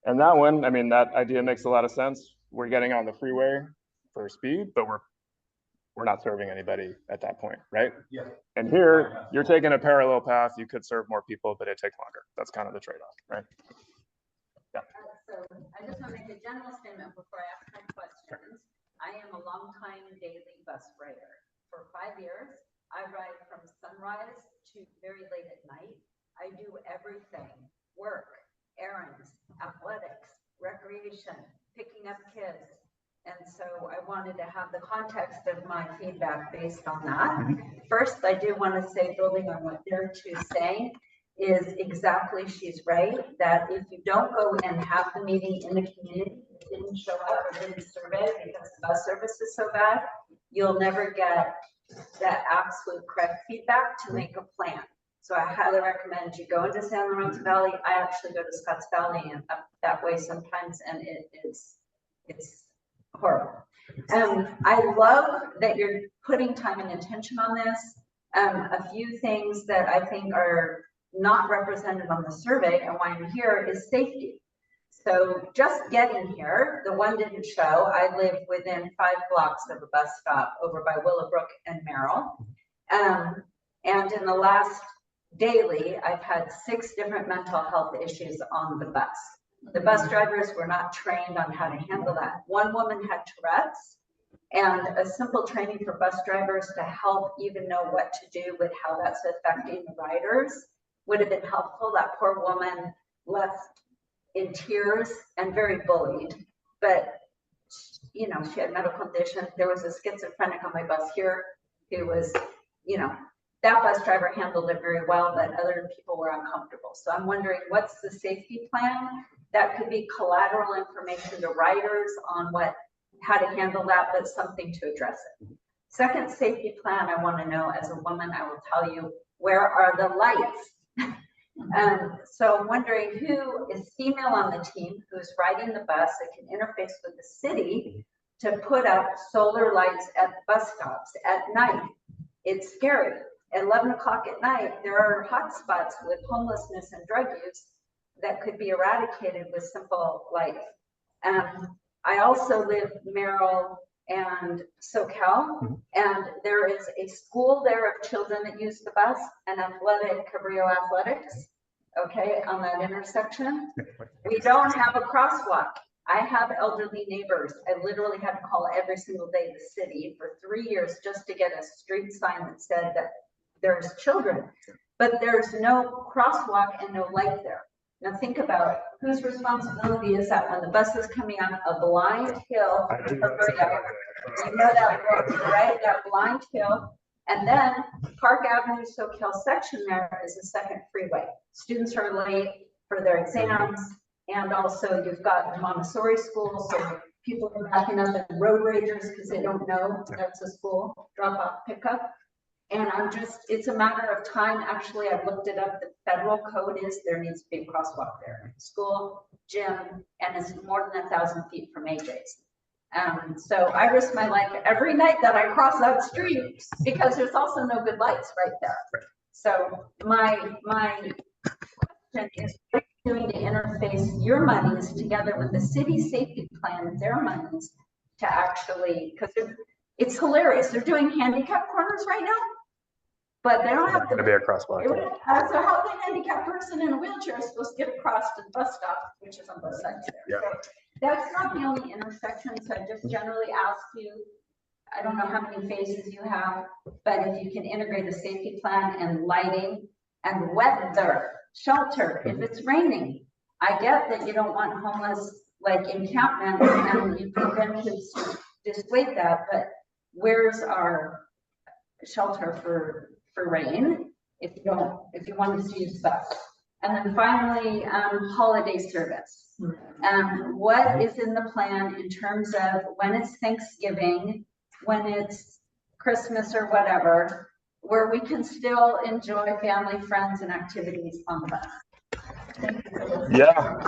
A: And that one, I mean, that idea makes a lot of sense. We're getting on the freeway for speed, but we're not serving anybody at that point, right?
F: Yeah.
A: And here, you're taking a parallel path. You could serve more people, but it takes longer. That's kind of the trade-off, right? Yeah.
G: So I just want to make a general statement before I ask my questions. I am a longtime daily bus rider. For 5 years, I ride from sunrise to very late at night. I do everything: work, errands, athletics, recreation, picking up kids. And so I wanted to have the context of my feedback based on that. First, I do want to say, building on what they're two saying, is exactly, she's right, that if you don't go and have the meeting in the community, didn't show up or didn't survey because the bus service is so bad, you'll never get that absolute correct feedback to make a plan. So I highly recommend you go into San Lorenzo Valley. I actually go to Scotts Valley and up that way sometimes, and it's horrible. I love that you're putting time and attention on this. A few things that I think are not represented on the survey and why I'm here is safety. So just getting here, the one didn't show. I live within 5 blocks of a bus stop over by Willowbrook and Merrill. And in the last daily, I've had 6 different mental health issues on the bus. The bus drivers were not trained on how to handle that. One woman had Tourette's, and a simple training for bus drivers to help even know what to do with how that's affecting the riders would have been helpful. That poor woman left in tears and very bullied, but you know, she had medical condition. There was a schizophrenic on my bus here who was, you know, that bus driver handled it very well, but other people were uncomfortable. So I'm wondering, what's the safety plan? That could be collateral information to riders on how to handle that, but something to address it. Second safety plan I want to know, as a woman, I will tell you, where are the lights? So I'm wondering who is female on the team who's riding the bus that can interface with the city to put up solar lights at the bus stops at night. It's scary. At 11 o'clock at night, there are hot spots with homelessness and drug use that could be eradicated with simple lights. I also live Merrill and SoCal. And there is a school there of children that use the bus and Cabrillo Athletics, okay, on that intersection. We don't have a crosswalk. I have elderly neighbors. I literally had to call every single day the city for 3 years just to get a street sign that said that there's children, but there's no crosswalk and no light there. Now think about it. Whose responsibility is that when the bus is coming up a blind hill? You know that, right? That blind hill. And then Park Avenue SoCal section there is a second freeway. Students are late for their exams. And also you've got the Montessori school, so people are backing up at road ragers because they don't know that's a school, drop off, pickup. And it's a matter of time. Actually, I've looked it up. The federal code is there needs to be a crosswalk there. School, gym, and it's more than 1,000 feet from AJ's. So I risk my life every night that I cross that street because there's also no good lights right there. So my question is, what are you doing to interface your monies together with the city safety plan and their monies to actually, because it's hilarious. They're doing handicap corners right now, but they don't have
A: to be a crosswalk.
G: So how the handicapped person in a wheelchair is supposed to get across to the bus stop, which is on both sides there.
A: Yeah.
G: So that's not the only intersection. So I just generally ask you, I don't know how many phases you have, but if you can integrate a safety plan and lighting and weather, shelter, if it's raining. I get that you don't want homeless like encampments and you prevent kids to dissuade that, but where's our shelter for rain if you want to use bus? And then finally, holiday service. What is in the plan in terms of when it's Thanksgiving, when it's Christmas or whatever, where we can still enjoy family, friends, and activities on the bus?
A: Yeah.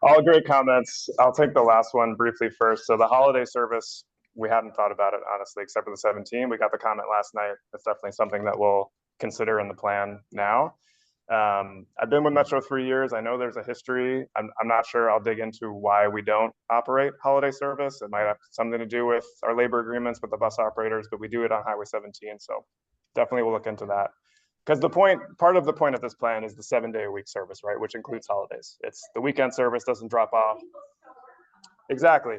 A: All great comments. I'll take the last one briefly first. So the holiday service, we hadn't thought about it, honestly, except for the 17. We got the comment last night. It's definitely something that we'll consider in the plan now. I've been with Metro 3 years. I know there's a history. I'm not sure. I'll dig into why we don't operate holiday service. It might have something to do with our labor agreements with the bus operators, but we do it on Highway 17. So definitely we'll look into that. Because part of the point of this plan is the 7-day-a-week service, right? Which includes holidays. It's the weekend service doesn't drop off. Exactly.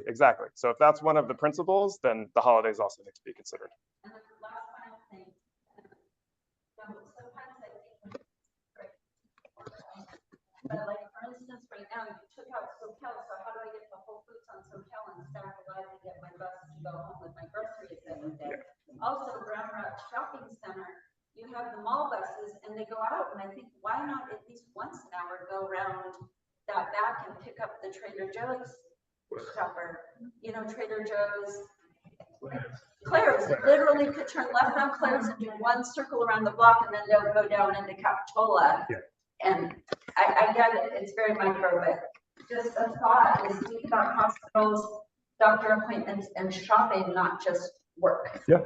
A: So if that's one of the principles, then the holidays also need to be considered.
G: And then the last final thing, sometimes I think, but like for instance, right now you took out SoCal, so how do I get the Whole Foods on SoCal and stack a line to get my bus to go home with my groceries every day? Also, Brown Rock Shopping Center, you have the mall buses and they go out, and I think why not at least once an hour go around that back and pick up the Trader Joe's shopper, Trader Joe's, Claire's, literally could turn left on Claire's and do one circle around the block and then they'll go down into Capitola.
A: Yeah.
G: And I get it, it's very micro, but just a thought is think about hospitals, doctor appointments, and shopping, not just work.
A: Yeah.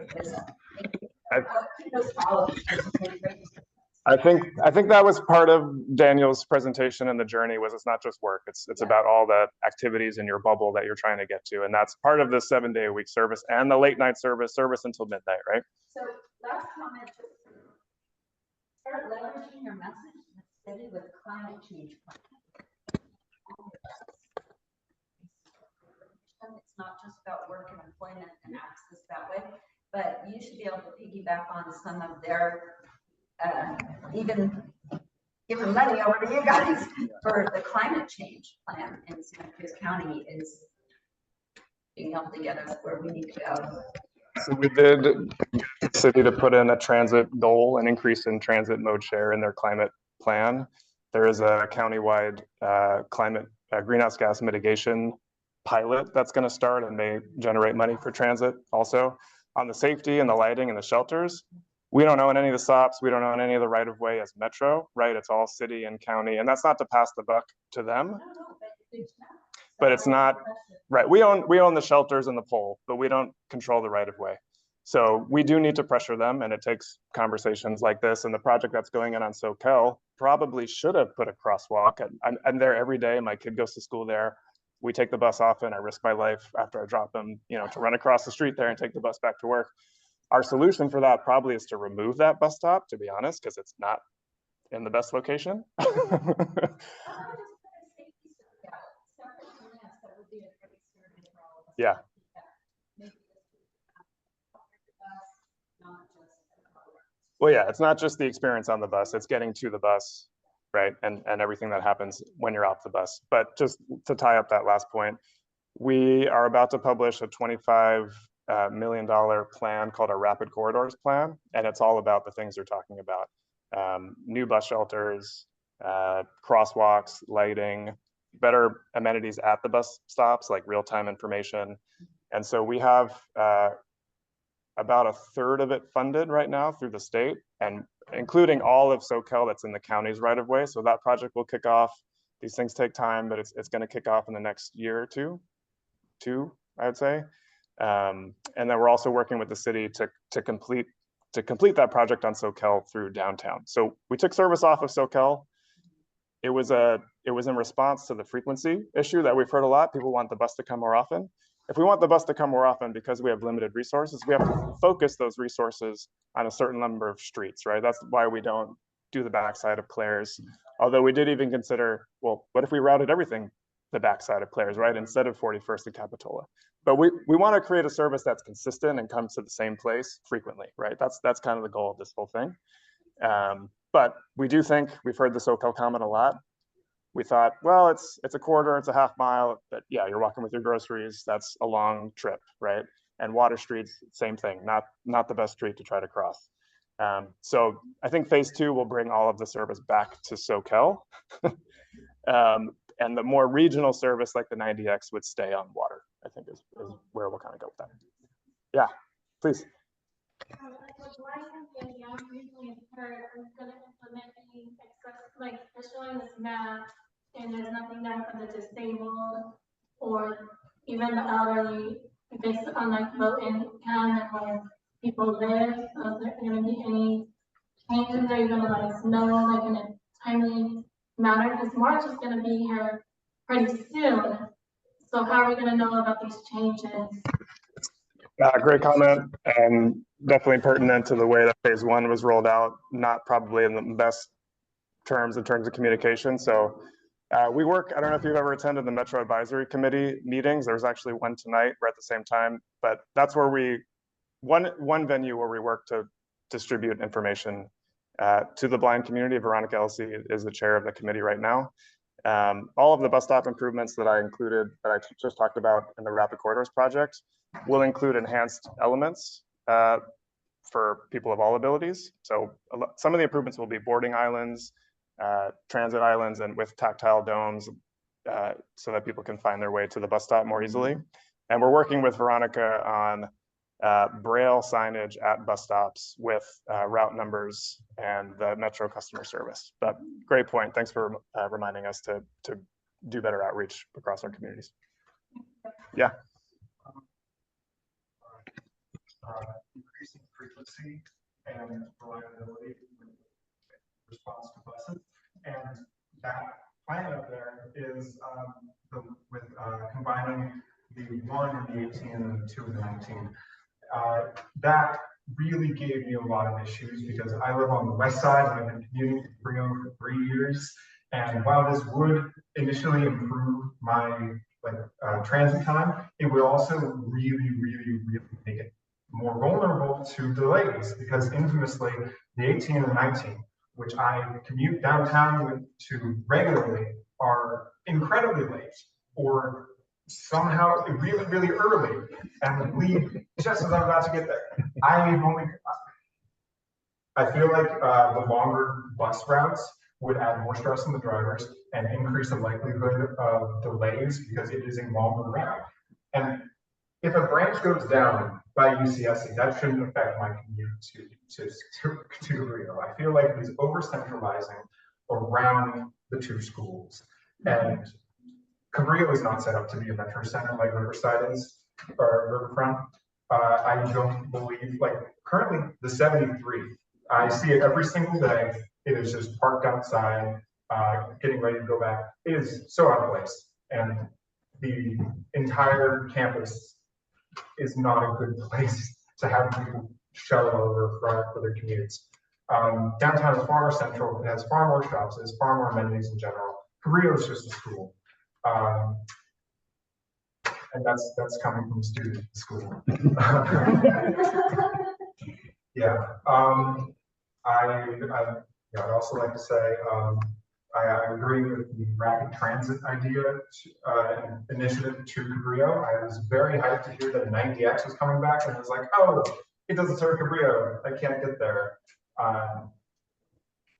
A: I think that was part of Daniel's presentation, and the journey was it's not just work. It's about all the activities in your bubble that you're trying to get to, and that's part of the 7-day-a-week service and the late night service until midnight, right?
G: So last comment, start leveraging your message in the city with climate change plan. It's not just about work and employment and access that way, but you should be able to piggyback on some of their even giving money over to you guys for the climate change plan in Santa Cruz County is being able to get us where we need to go.
A: So we did get the city to put in a transit goal, an increase in transit mode share in their climate plan. There is a countywide climate greenhouse gas mitigation pilot that's going to start and may generate money for transit also. On the safety and the lighting and the shelters, we don't own any of the stops. We don't own any of the right of way as Metro, right? It's all city and county, and that's not to pass the buck to them. But it's not, right? We own the shelters and the pole, but we don't control the right of way. So we do need to pressure them, and it takes conversations like this. And the project that's going on SoCal probably should have put a crosswalk. I'm there every day. My kid goes to school there. we take the bus often. I risk my life after I drop them, you know, to run across the street there and take the bus back to work. Our solution for that probably is to remove that bus stop, to be honest, because it's not in the best location. Yeah. Well, yeah, it's not just the experience on the bus, it's getting to the bus, right? And everything that happens when you're off the bus. But just to tie up that last point, we are about to publish a $25 million plan called our Rapid Corridors Plan. And it's all about the things you're talking about. New bus shelters, crosswalks, lighting, better amenities at the bus stops, like real-time information. And so we have about a third of it funded right now through the state, and including all of SoCal that's in the county's right of way. So that project will kick off. These things take time, but it's going to kick off in the next year or two, I would say. And then we're also working with the city to complete that project on SoCal through downtown. So we took service off of SoCal. It was in response to the frequency issue that we've heard a lot. People want the bus to come more often. If we want the bus to come more often because we have limited resources, we have to focus those resources on a certain number of streets, right? That's why we don't do the backside of Claire's. Although we did even consider, well, what if we routed everything the backside of Claire's, right? Instead of 41st and Capitola. But we want to create a service that's consistent and comes to the same place frequently, right? That's kind of the goal of this whole thing. But we do think, we've heard the SoCal comment a lot. We thought, well, it's a quarter, it's a half mile, but yeah, you're walking with your groceries. That's a long trip, right? And Water Street's same thing, not the best street to try to cross. So I think phase 2 will bring all of the service back to SoCal. And the more regional service like the 90X would stay on water, I think is where we'll kind of go with that. Yeah, please.
H: Like they're showing this map and there's nothing there for the disabled or even the elderly based on like low income and where people live. So is there gonna be any changes? Are you gonna let us know like in a timely manner? Because March is gonna be here pretty soon. So how are we gonna know about these changes?
A: Great comment, and definitely pertinent to the way that phase 1 was rolled out, not probably in the best terms of communication. So we work, I don't know if you've ever attended the Metro Advisory Committee meetings. There's actually one tonight, we're at the same time, but that's where one venue where we work to distribute information to the blind community. Veronica Elsie is the chair of the committee right now. All of the bus stop improvements that I included, that I just talked about in the Rapid Corridors project, will include enhanced elements for people of all abilities. So some of the improvements will be boarding islands, transit islands, and with tactile domes so that people can find their way to the bus stop more easily. And we're working with Veronica on Braille signage at bus stops with route numbers and the Metro customer service. But great point. Thanks for reminding us to do better outreach across our communities. Yeah.
I: Increasing frequency and reliability in response to buses, and that plan up there is combining the 1 and the 18 and the 2 and the 19. That really gave me a lot of issues because I live on the west side and I've been commuting for 3 years. And while this would initially improve my transit time, it would also really make it more vulnerable to delays, because infamously the 18 and 19, which I commute downtown to regularly, are incredibly late or somehow really early and leave just as I'm about to get there. I feel like the longer bus routes would add more stress on the drivers and increase the likelihood of delays because it is a longer route. And if a branch goes down by UCSC, that shouldn't affect my commute to Rio. I feel like it's over centralizing around the 2 schools. And Cabrillo is not set up to be a metro center like Riverside is, or Riverfront. I don't believe, currently the 73, I see it every single day. It is just parked outside, getting ready to go back. It is so out of place. And the entire campus is not a good place to have people shuttle over for their commutes. Downtown is far more central, it has far more shops, it has far more amenities in general. Cabrillo is just a school. And that's coming from a student at the school. Yeah. I'd also like to say I agree with the rapid transit idea initiative to Cabrillo. I was very hyped to hear that 90X was coming back, and I was like, oh, it doesn't serve Cabrillo. I can't get there.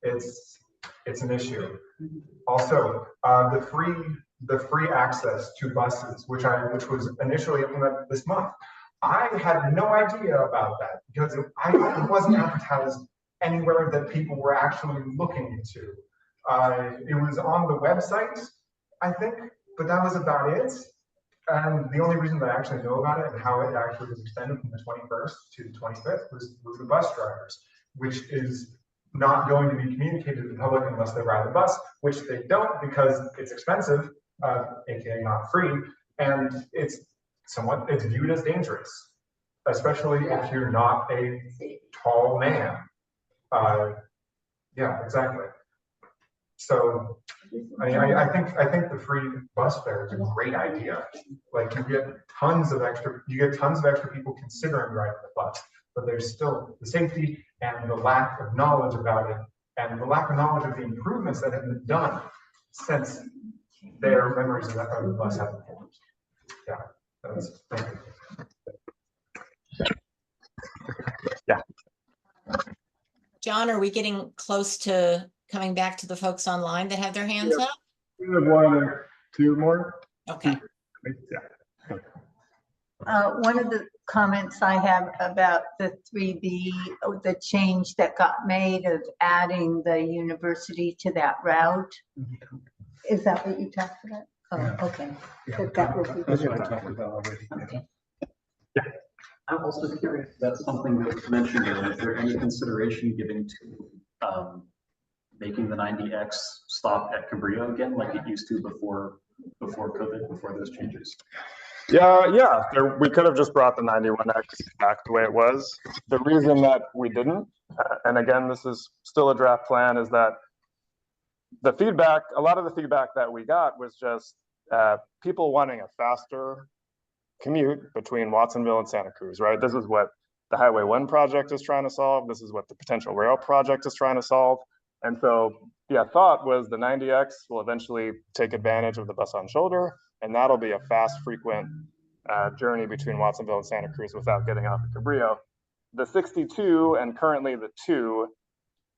I: It's an issue. Also, the free access to buses, which was initially implemented this month. I had no idea about that because it wasn't advertised anywhere that people were actually looking into. It was on the website, I think, but that was about it. And the only reason that I actually know about it and how it actually was extended from the 21st to the 25th was the bus drivers, which is not going to be communicated to the public unless they ride the bus, which they don't because it's expensive, aka not free, and it's viewed as dangerous, especially if you're not a tall man. Yeah, exactly. So I think the free bus fare is a great idea. Like you get tons of extra people considering riding the bus, but there's still the safety and the lack of knowledge about it, and the lack of knowledge of the improvements that have been done since their memories of the bus have been formed. Yeah, thank you.
A: Yeah.
C: John, are we getting close to coming back to the folks online that have their hands up?
A: We have one or two more.
C: Okay.
A: Yeah.
J: One of the comments I have about the 3B, the change that got made of adding the university to that route. Is that what you talked about? Oh,
I: Yeah.
J: okay.
I: Yeah.
J: That will be.
I: That's what I talked about already.
J: Okay.
K: I'm also curious, if that's something that was mentioned, is there any consideration given to making the 90X stop at Cabrillo again, like it used to before COVID, before those changes?
A: Yeah. We could have just brought the 91X back the way it was. The reason that we didn't, and again, this is still a draft plan, is that a lot of the feedback that we got was just people wanting a faster commute between Watsonville and Santa Cruz, right? This is what the Highway 1 project is trying to solve. This is what the potential rail project is trying to solve. And so the thought was the 90X will eventually take advantage of the bus on shoulder, and that'll be a fast, frequent journey between Watsonville and Santa Cruz without getting off at Cabrillo. The 62 and currently the 2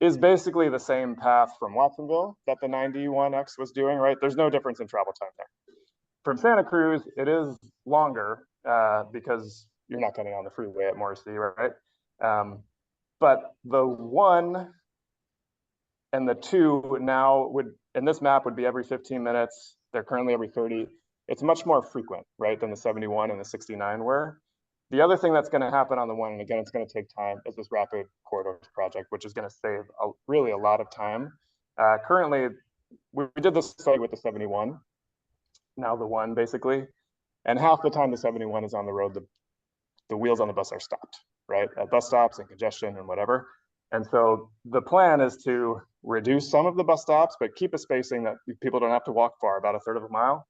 A: is basically the same path from Watsonville that the 91X was doing, right? There's no difference in travel time there. From Santa Cruz, it is longer because you're not getting on the freeway at Morrissey, right? But the 1 and the 2 now in this map would be every 15 minutes. They're currently every 30. It's much more frequent, right, than the 71 and the 69 were. The other thing that's going to happen on the 1, and again, it's going to take time, is this rapid corridors project, which is going to save really a lot of time. Currently, we did this study with the 71. Now the 1 basically, and half the time the 71 is on the road, the wheels on the bus are stopped, right? At bus stops and congestion and whatever. And so the plan is to reduce some of the bus stops, but keep a spacing that people don't have to walk far, about 1/3 of a mile.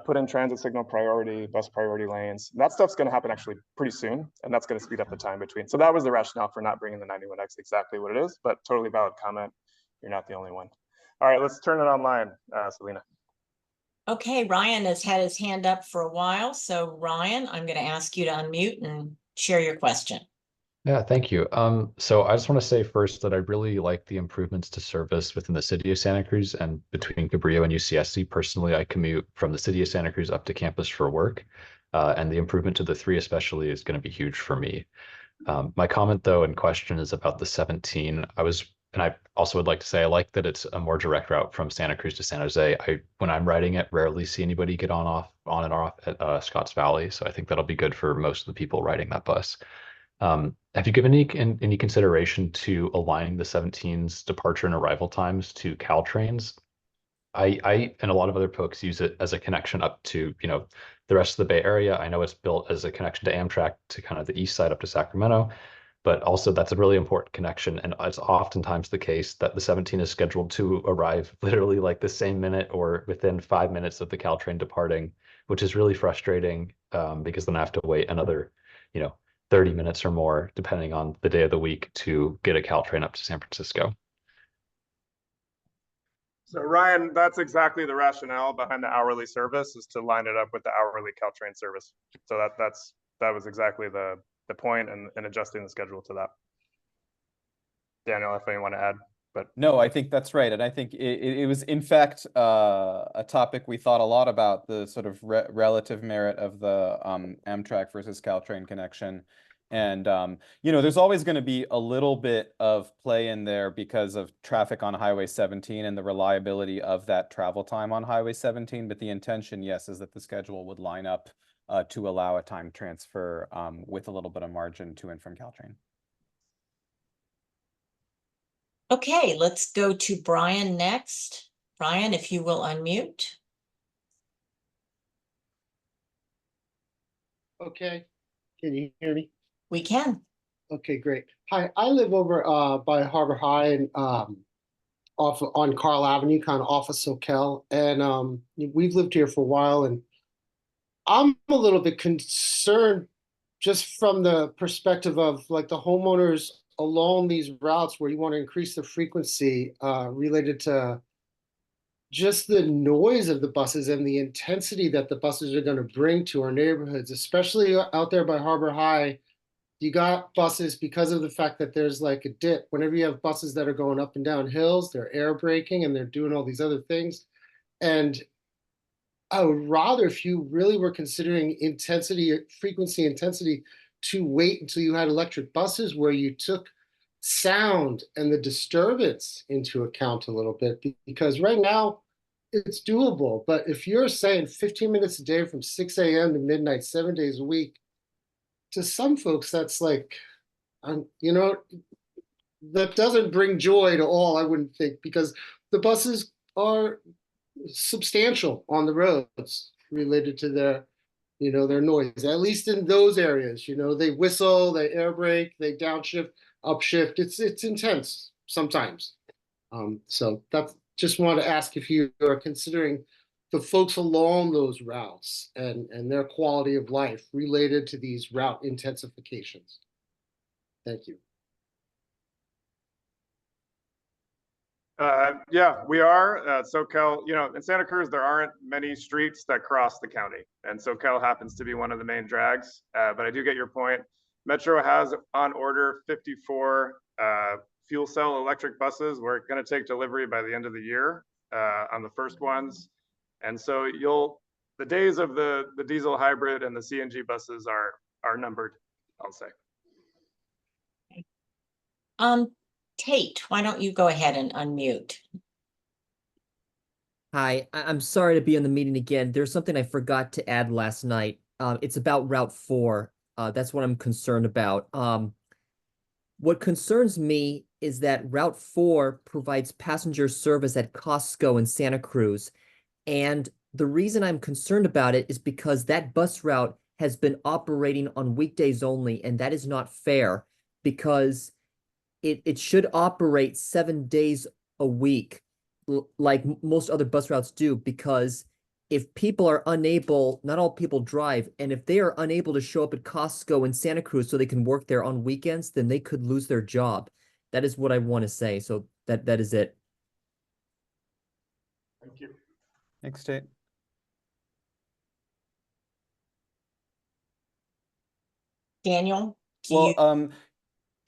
A: Put in transit signal priority, bus priority lanes. That stuff's going to happen actually pretty soon, and that's going to speed up the time between. So that was the rationale for not bringing the 91X exactly what it is, but totally valid comment. You're not the only one. All right, let's turn it online, Selena.
C: Okay, Ryan has had his hand up for a while. So Ryan, I'm going to ask you to unmute and share your question.
L: Yeah, thank you. So I just want to say first that I really like the improvements to service within the city of Santa Cruz and between Cabrillo and UCSC. Personally, I commute from the city of Santa Cruz up to campus for work, and the improvement to the 3 especially is going to be huge for me. My comment though and question is about the 17. And I also would like to say I like that it's a more direct route from Santa Cruz to San Jose. When I'm riding it, rarely see anybody get on and off at Scotts Valley. So I think that'll be good for most of the people riding that bus. Have you given any consideration to aligning the 17's departure and arrival times to Caltrain's I and a lot of other folks use it as a connection up to, the rest of the Bay Area. I know it's built as a connection to Amtrak to kind of the east side up to Sacramento, but also that's a really important connection. And it's oftentimes the case that the 17 is scheduled to arrive literally like the same minute or within 5 minutes of the Caltrain departing, which is really frustrating because then I have to wait another, 30 minutes or more, depending on the day of the week, to get a Caltrain up to San Francisco.
A: So Ryan, that's exactly the rationale behind the hourly service, is to line it up with the hourly Caltrain service. So that was exactly the point in adjusting the schedule to that. Daniel, if you want to add. But
B: no, I think that's right. And I think it was, in fact, a topic we thought a lot about, the sort of relative merit of the Amtrak versus Caltrain connection. And, there's always going to be a little bit of play in there because of traffic on Highway 17 and the reliability of that travel time on Highway 17. But the intention, yes, is that the schedule would line up to allow a time transfer with a little bit of margin to and from Caltrain.
C: Okay, let's go to Brian next. Brian, if you will unmute.
M: Okay, can you hear me?
C: We can.
M: Okay, great. Hi, I live over by Harbor High and off on Carl Avenue, kind of off of Soquel, and we've lived here for a while, and I'm a little bit concerned just from the perspective of like the homeowners along these routes where you want to increase the frequency related to just the noise of the buses and the intensity that the buses are going to bring to our neighborhoods, especially out there by Harbor High. You got buses because of the fact that there's like a dip. Whenever you have buses that are going up and down hills, they're air braking and they're doing all these other things. And I would rather, if you really were considering frequency intensity, to wait until you had electric buses where you took sound and the disturbance into account a little bit, because right now it's doable. But if you're saying 15 minutes a day from 6 a.m. to midnight, 7 days a week, to some folks, that's like, that doesn't bring joy to all, I wouldn't think, because the buses are substantial on the roads related to their noise, at least in those areas. They whistle, they air brake, they downshift, upshift. It's intense sometimes. So that's just wanted to ask if you are considering the folks along those routes and their quality of life related to these route intensifications. Thank you.
A: Yeah, we are. Soquel, in Santa Cruz, there aren't many streets that cross the county. And Soquel happens to be one of the main drags. But I do get your point. Metro has on order 54 fuel cell electric buses. We're going to take delivery by the end of the year on the first ones. And so the days of the diesel hybrid and the CNG buses are numbered, I'll say.
C: Tate, why don't you go ahead and unmute?
N: Hi, I'm sorry to be on the meeting again. There's something I forgot to add last night. It's about Route 4. That's what I'm concerned about. What concerns me is that Route 4 provides passenger service at Costco in Santa Cruz. And the reason I'm concerned about it is because that bus route has been operating on weekdays only, and that is not fair, because it should operate 7 days a week like most other bus routes do, because if people are unable, not all people drive, and if they are unable to show up at Costco in Santa Cruz so they can work there on weekends, then they could lose their job. That is what I want to say. So that is it.
A: Thank you.
B: Thanks, Tate.
C: Daniel?
B: Well,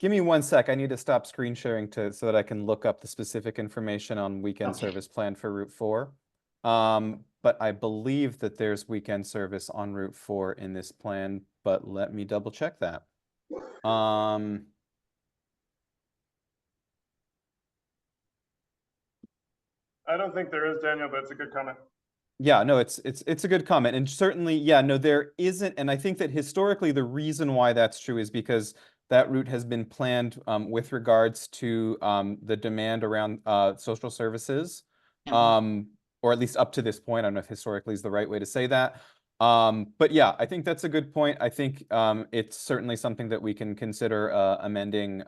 B: give me 1 sec. I need to stop screen sharing so that I can look up the specific information on weekend service plan for Route 4. But I believe that there's weekend service on Route 4 in this plan, but let me double check that. I
A: don't think there is, Daniel, but it's a good comment.
B: Yeah, no, it's a good comment. And certainly, yeah, no, there isn't. And I think that historically, the reason why that's true is because that route has been planned with regards to the demand around social services, or at least up to this point. I don't know if historically is the right way to say that. But yeah, I think that's a good point. I think it's certainly something that we can consider amending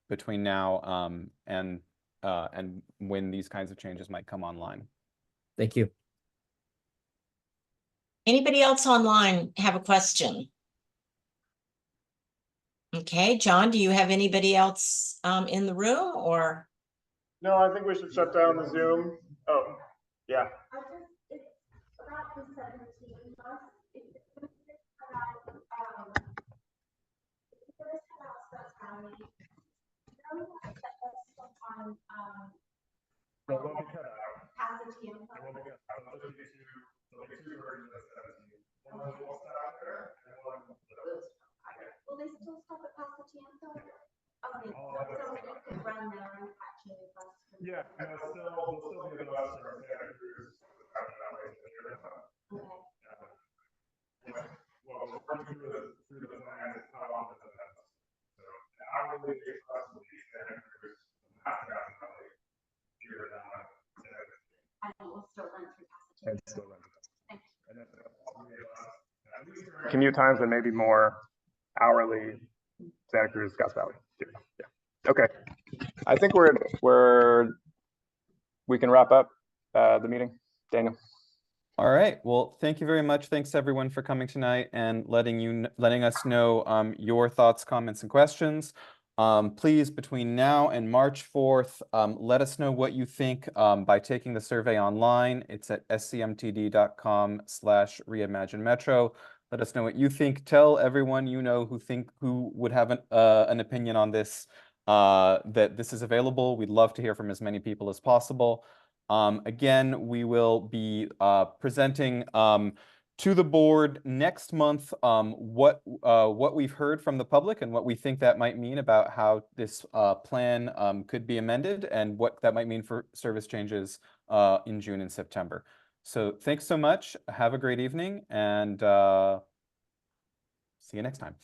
B: between now and when these kinds of changes might come online.
N: Thank you.
C: Anybody else online have a question? Okay, John, do you have anybody else in the room or?
A: No, I think we should shut down the Zoom. Oh, yeah.
E: Will they still stop at Pasatiempo? Okay, so you could run there and actually bus.
A: Yeah, no, there'll still be a bus from Santa Cruz.
E: Okay.
A: Well, we're working through the plan, it's how long does it have? So, hourly bus will be Santa Cruz, not Grand Valley. Here down.
E: And it will still run through Pasatiempo.
A: And still run. Commute times and maybe more hourly Santa Cruz, Scotts Valley. Yeah. Okay. I think we can wrap up the meeting. Daniel.
B: All right. Well, thank you very much. Thanks everyone for coming tonight and letting us know your thoughts, comments, and questions. Please, between now and March 4th, let us know what you think by taking the survey online. It's at scmtd.com/Reimagine METRO. Let us know what you think. Tell everyone you know who would have an opinion on this, that this is available. We'd love to hear from as many people as possible. Again, we will be presenting to the board next month what we've heard from the public and what we think that might mean about how this plan could be amended and what that might mean for service changes in June and September. So thanks so much. Have a great evening and see you next time.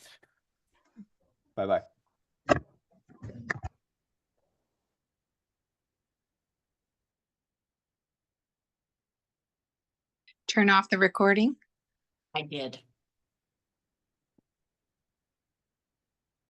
B: Bye-bye.
O: Turn off the recording.
C: I did.